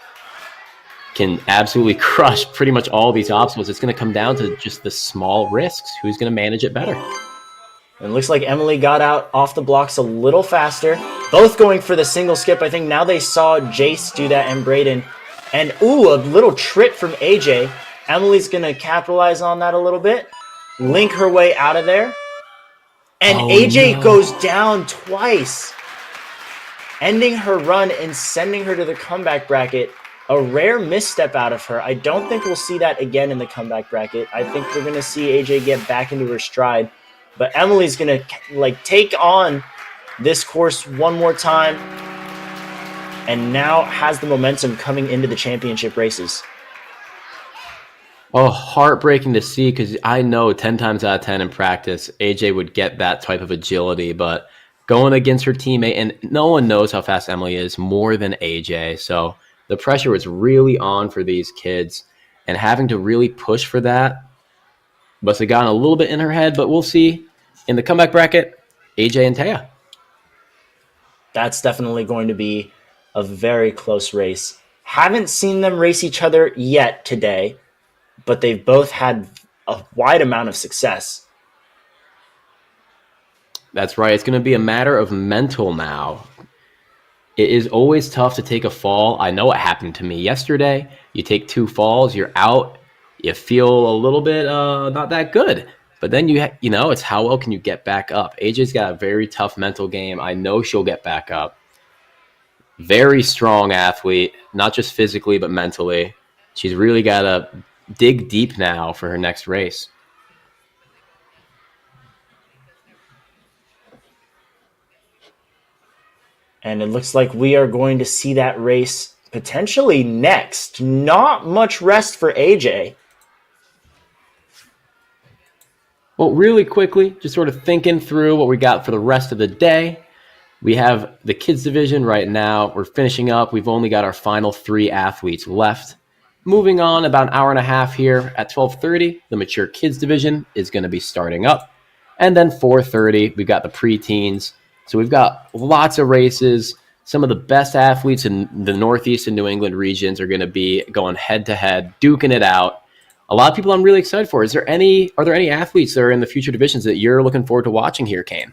can absolutely crush pretty much all these obstacles. It's going to come down to just the small risks. Who's going to manage it better? And it looks like Emily got out off the blocks a little faster. Both going for the single skip. I think now they saw Jace do that and Braden. And ooh, a little trip from AJ. Emily's going to capitalize on that a little bit. Link her way out of there. And AJ goes down twice, ending her run and sending her to the comeback bracket. A rare misstep out of her. I don't think we'll see that again in the comeback bracket. I think we're going to see AJ get back into her stride. But Emily's going to take on this course one more time and now has the momentum coming into the championship races. Oh, heartbreaking to see because I know 10 times out of 10 in practice, AJ would get that type of agility, but going against her teammate, and no one knows how fast Emily is more than AJ, so the pressure was really on for these kids, and having to really push for that must have gotten a little bit in her head, but we'll see. In the comeback bracket, AJ and Taya. That's definitely going to be a very close race. Haven't seen them race each other yet today, but they've both had a wide amount of success. That's right. It's going to be a matter of mental now. It is always tough to take a fall. I know it happened to me yesterday. You take 2 falls, you're out. You feel a little bit not that good. But then, it's how well can you get back up? AJ's got a very tough mental game. I know she'll get back up. Very strong athlete, not just physically, but mentally. She's really got to dig deep now for her next race. And it looks like we are going to see that race potentially next. Not much rest for AJ. Well, really quickly, just sort of thinking through what we got for the rest of the day. We have the kids division right now. We're finishing up. We've only got our final 3 athletes left. Moving on about an hour and a half here at 12:30, the mature kids division is going to be starting up. And then 4:30, we've got the preteens. So we've got lots of races. Some of the best athletes in the Northeast and New England regions are going to be going head to head, duking it out. A lot of people I'm really excited for. Are there any athletes that are in the future divisions that you're looking forward to watching here, Kane?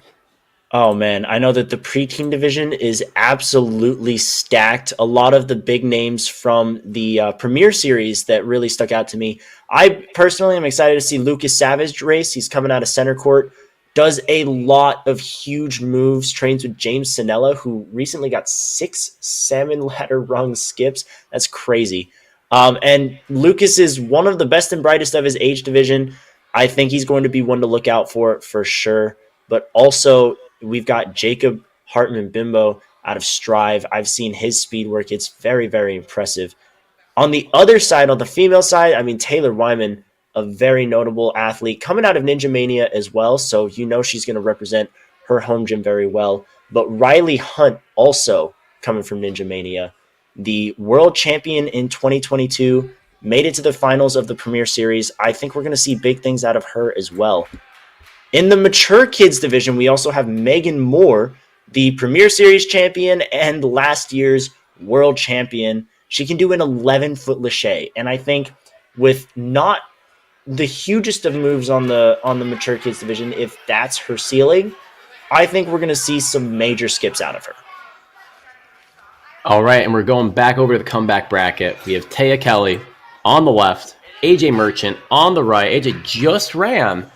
Oh man, I know that the preteen division is absolutely stacked. A lot of the big names from the Premier Series that really stuck out to me. I personally am excited to see Lucas Savage race. He's coming out of center court, does a lot of huge moves, trains with James Sinella, who recently got 6 salmon ladder rung skips. That's crazy. And Lucas is one of the best and brightest of his age division. I think he's going to be one to look out for sure. But also, we've got Jacob Hartman Bimbo out of Strive. I've seen his speed work. It's very, very impressive. On the other side, on the female side, I mean, Taylor Wyman, a very notable athlete coming out of Ninja Mania as well. So she's going to represent her home gym very well. But Riley Hunt also coming from Ninja Mania, the world champion in 2022, made it to the finals of the Premier Series. I think we're going to see big things out of her as well. In the mature kids division, we also have Megan Moore, the Premier Series champion and last year's world champion. She can do an 11-foot lache, and I think with not the hugest of moves on the mature kids division, if that's her ceiling, I think we're going to see some major skips out of her. All right, and we're going back over to the comeback bracket. We have Taya Kelly on the left, AJ Merchant on the right. AJ just ran,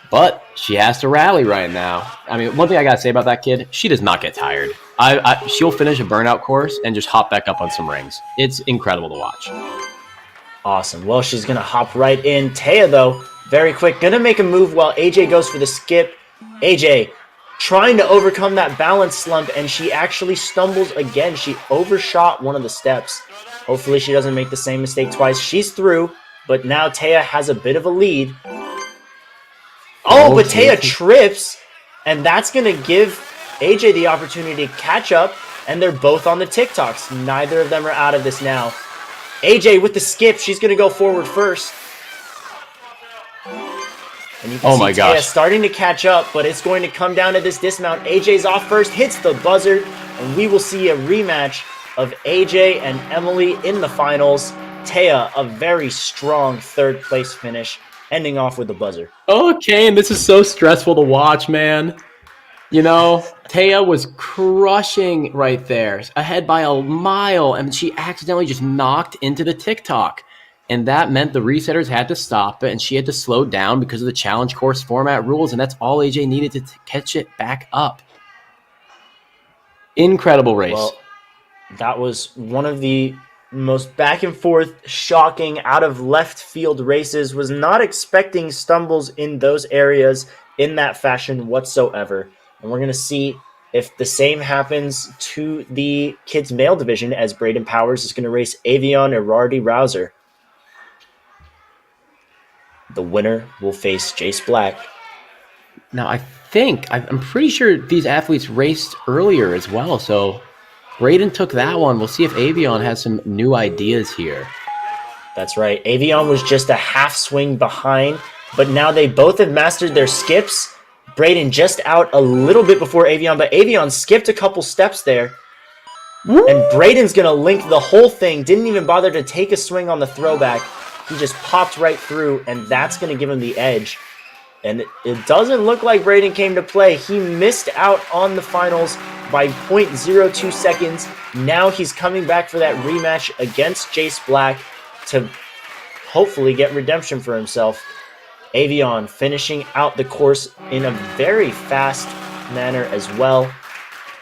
but she has to rally right now. I mean, one thing I got to say about that kid, she does not get tired. She'll finish a burnout course and just hop back up on some rings. It's incredible to watch. Awesome. Well, she's going to hop right in. Taya, though, very quick. Going to make a move while AJ goes for the skip. AJ trying to overcome that balance slump, and she actually stumbles again. She overshot one of the steps. Hopefully she doesn't make the same mistake twice. She's through, but now Taya has a bit of a lead. Oh, but Taya trips, and that's going to give AJ the opportunity to catch up, and they're both on the TikToks. Neither of them are out of this now. AJ with the skip, she's going to go forward first. And you can see Taya starting to catch up, but it's going to come down to this dismount. AJ's off first, hits the buzzer, and we will see a rematch of AJ and Emily in the finals. Taya, a very strong third place finish, ending off with the buzzer. Okay, and this is so stressful to watch, man. Taya was crushing right there, ahead by a mile, and she accidentally just knocked into the TikTok. And that meant the resetters had to stop it, and she had to slow down because of the challenge course format rules, and that's all AJ needed to catch it back up. Incredible race. Well, that was one of the most back and forth, shocking, out of left field races. Was not expecting stumbles in those areas in that fashion whatsoever. And we're going to see if the same happens to the kids male division, as Braden Powers is going to race Avion Erardi Rouser. The winner will face Jace Black. Now, I'm pretty sure these athletes raced earlier as well, so Braden took that one. We'll see if Avion has some new ideas here. That's right. Avion was just a half swing behind, but now they both have mastered their skips. Braden just out a little bit before Avion, but Avion skipped a couple steps there. Woo! And Braden's going to link the whole thing. Didn't even bother to take a swing on the throwback. He just popped right through, and that's going to give him the edge. And it doesn't look like Braden came to play. He missed out on the finals by 0.02 seconds. Now he's coming back for that rematch against Jace Black to hopefully get redemption for himself. Avion finishing out the course in a very fast manner as well.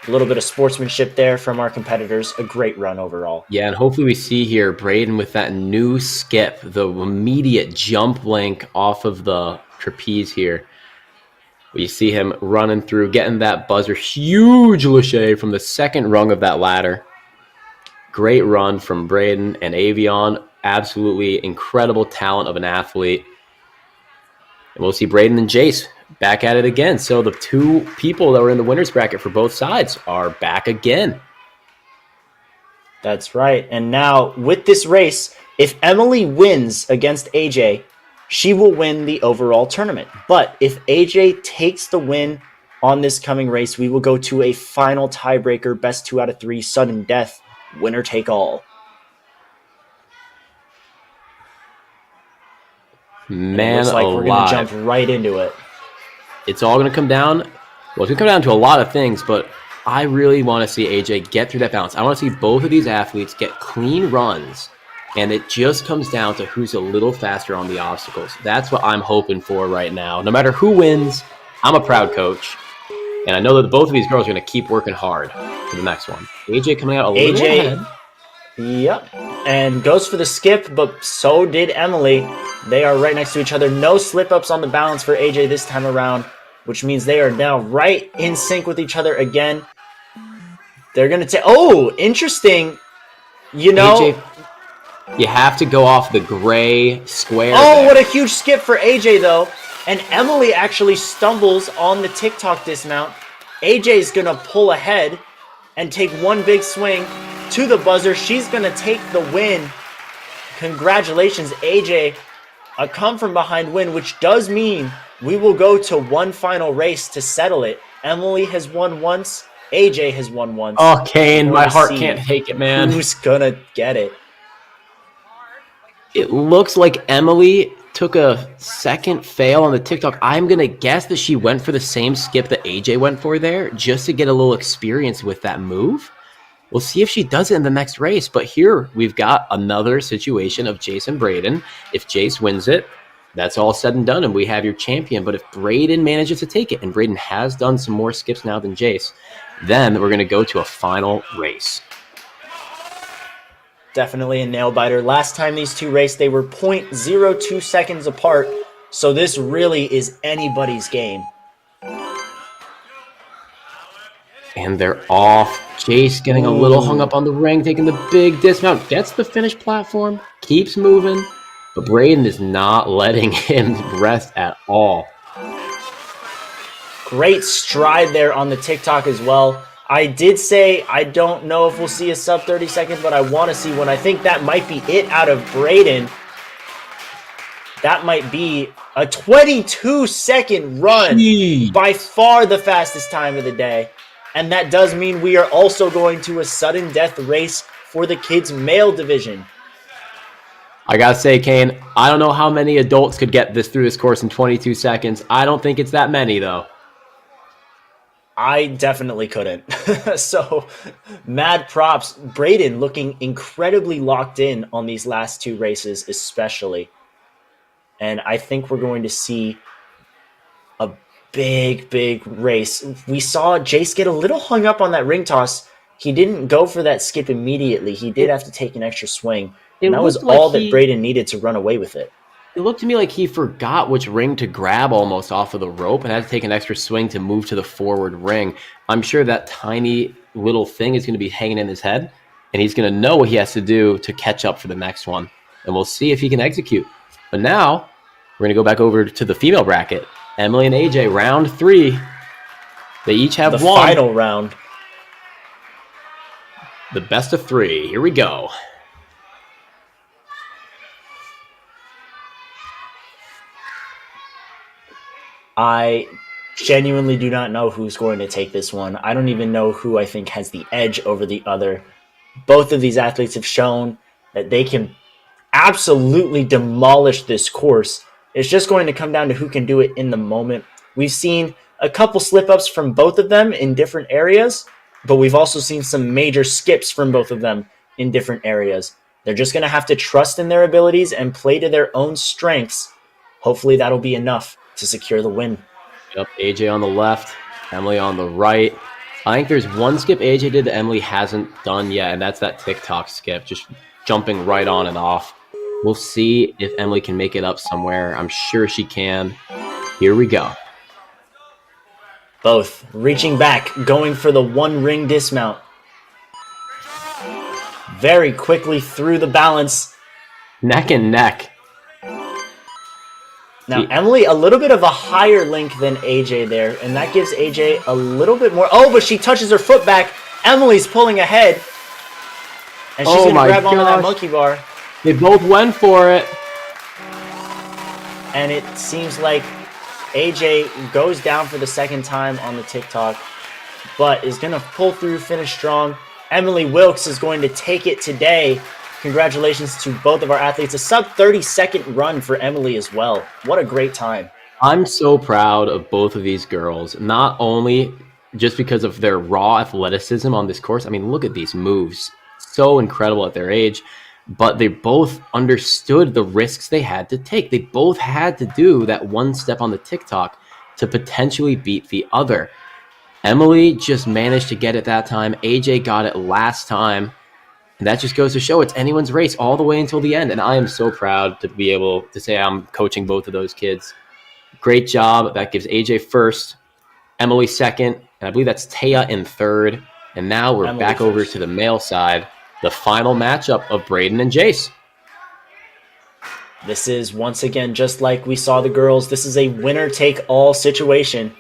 A little bit of sportsmanship there from our competitors. A great run overall. Yeah, and hopefully we see here Braden with that new skip, the immediate jump link off of the trapeze here. We see him running through, getting that buzzer. Huge lache from the second rung of that ladder. Great run from Braden and Avion. Absolutely incredible talent of an athlete. And we'll see Braden and Jace back at it again. So the two people that were in the winner's bracket for both sides are back again. That's right. And now with this race, if Emily wins against AJ, she will win the overall tournament. But if AJ takes the win on this coming race, we will go to a final tiebreaker, best 2 out of 3, sudden death, winner take all. Man, it looks like we're going to jump right into it. It's all going to come down. Well, it's going to come down to a lot of things, but I really want to see AJ get through that balance. I want to see both of these athletes get clean runs, and it just comes down to who's a little faster on the obstacles. That's what I'm hoping for right now. No matter who wins, I'm a proud coach, and I know that both of these girls are going to keep working hard for the next one. AJ coming out a little ahead. Yep, and goes for the skip, but so did Emily. They are right next to each other. No slip-ups on the balance for AJ this time around, which means they are now right in sync with each other again. They're going to take... Oh, interesting. You know... AJ, you have to go off the gray square. Oh, there. What a huge skip for AJ, though. And Emily actually stumbles on the TikTok dismount. AJ's going to pull ahead and take one big swing to the buzzer. She's going to take the win. Congratulations, AJ. A come-from-behind win, which does mean we will go to one final race to settle it. Emily has won once. AJ has won once. Oh, Kane, my heart can't take it, man. Who's going to get it? It looks like Emily took a second fail on the TikTok. I'm going to guess that she went for the same skip that AJ went for there just to get a little experience with that move. We'll see if she does it in the next race. But here we've got another situation of Jace and Braden. If Jace wins it, that's all said and done, and we have your champion. But if Braden manages to take it, and Braden has done some more skips now than Jace, then we're going to go to a final race. Definitely a nail-biter. Last time these two raced, they were 0.02 seconds apart, so this really is anybody's game. And they're off. Jace getting a little hung up on the ring, taking the big dismount, gets the finish platform, keeps moving, but Braden is not letting him rest at all. Great stride there on the TikTok as well. I did say I don't know if we'll see a sub 30 seconds, but I want to see one. I think that might be it out of Braden. That might be a 22-second run. Jeez. By far the fastest time of the day. And that does mean we are also going to a sudden death race for the kids' male division. I gotta say, Kane, I don't know how many adults could get this through this course in 22 seconds. I don't think it's that many, though. I definitely couldn't. So, mad props. Braden looking incredibly locked in on these last two races, especially. And I think we're going to see a big race. We saw Jace get a little hung up on that ring toss. He didn't go for that skip immediately. He did have to take an extra swing. And that was all that Braden needed to run away with it. It looked to me like he forgot which ring to grab almost off of the rope and had to take an extra swing to move to the forward ring. I'm sure that tiny little thing is going to be hanging in his head, and he's going to know what he has to do to catch up for the next one. And we'll see if he can execute. But now, we're going to go back over to the female bracket. Emily and AJ, round 3. They each have the one. The final round. The best of 3. Here we go. I genuinely do not know who's going to take this one. I don't even know who I think has the edge over the other. Both of these athletes have shown that they can absolutely demolish this course. It's just going to come down to who can do it in the moment. We've seen a couple slip-ups from both of them in different areas, but we've also seen some major skips from both of them in different areas. They're just going to have to trust in their abilities and play to their own strengths. Hopefully that'll be enough to secure the win. Yep, AJ on the left, Emily on the right. I think there's one skip AJ did that Emily hasn't done yet, and that's that TikTok skip, just jumping right on and off. We'll see if Emily can make it up somewhere. I'm sure she can. Here we go. Both reaching back, going for the one ring dismount. Very quickly through the balance. Neck and neck. Now, Emily, a little bit of a higher link than AJ there, and that gives AJ a little bit more. Oh, but she touches her foot back. Emily's pulling ahead, and she's going to grab onto that monkey bar. They both went for it. And it seems like AJ goes down for the second time on the TikTok, but is going to pull through, finish strong. Emily Wilkes is going to take it today. Congratulations to both of our athletes. A sub 30-second run for Emily as well. What a great time. I'm so proud of both of these girls, not only just because of their raw athleticism on this course. I mean, look at these moves. So incredible at their age, but they both understood the risks they had to take. They both had to do that one step on the TikTok to potentially beat the other. Emily just managed to get it that time. AJ got it last time. And that just goes to show it's anyone's race all the way until the end. And I am so proud to be able to say I'm coaching both of those kids. Great job. That gives AJ first, Emily second, and I believe that's Taya in third. And now we're back first over to the male side, the final matchup of Braden and Jace. This is, once again, just like we saw the girls, this is a winner-take-all situation.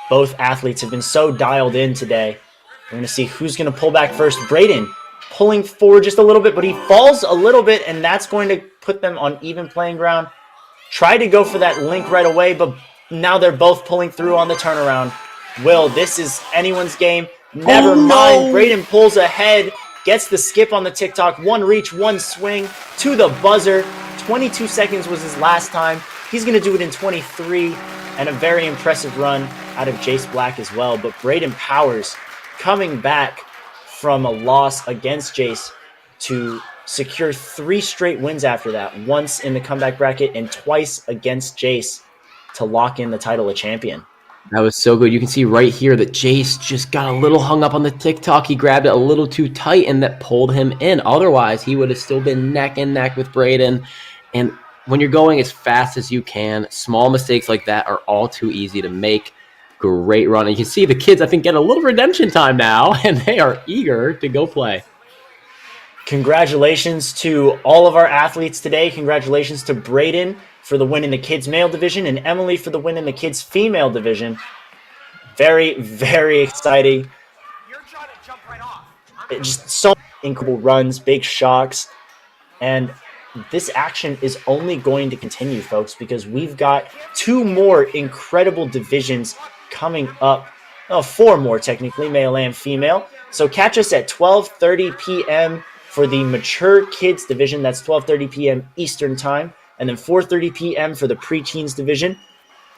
Both athletes have been so dialed in today. We're going to see who's going to pull back first. Braden pulling forward just a little bit, but he falls a little bit, and that's going to put them on even playing ground. Tried to go for that link right away, but now they're both pulling through on the turnaround. Will, this is anyone's game. Never mind. Braden pulls ahead, gets the skip on the TikTok. One reach, one swing to the buzzer. 22 seconds was his last time. He's going to do it in 23, and a very impressive run out of Jace Black as well. But Braden Powers coming back from a loss against Jace to secure 3 straight wins after that, once in the comeback bracket and twice against Jace to lock in the title of champion. That was so good. You can see right here that Jace just got a little hung up on the TikTok. He grabbed it a little too tight, and that pulled him in. Otherwise, he would have still been neck and neck with Braden. And when you're going as fast as you can, small mistakes like that are all too easy to make. Great run. And you can see the kids, I think, get a little redemption time now, and they are eager to go play. Congratulations to all of our athletes today. Congratulations to Braden for the win in the kids male division and Emily for the win in the kids female division. Very, very exciting. Just so incredible runs, big shocks. And this action is only going to continue, folks, because we've got 2 more incredible divisions coming up. Oh, 4 more technically, male and female. So catch us at 12:30 p.m. for the mature kids division. That's 12:30 p.m. Eastern time. And then 4:30 p.m. for the preteens division.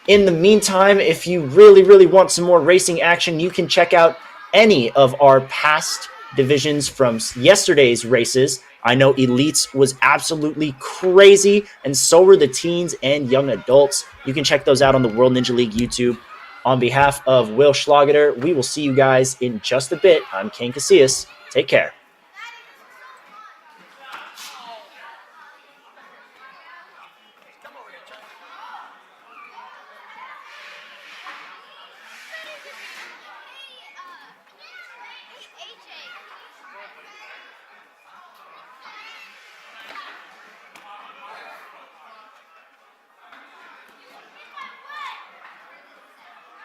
In the meantime, if you really, really want some more racing action, you can check out any of our past divisions from yesterday's races. I know Elites was absolutely crazy, and so were the teens and young adults. You can check those out on the World Ninja League YouTube. On behalf of Will Schlageter, we will see you guys in just a bit. I'm King Casillas. Take care.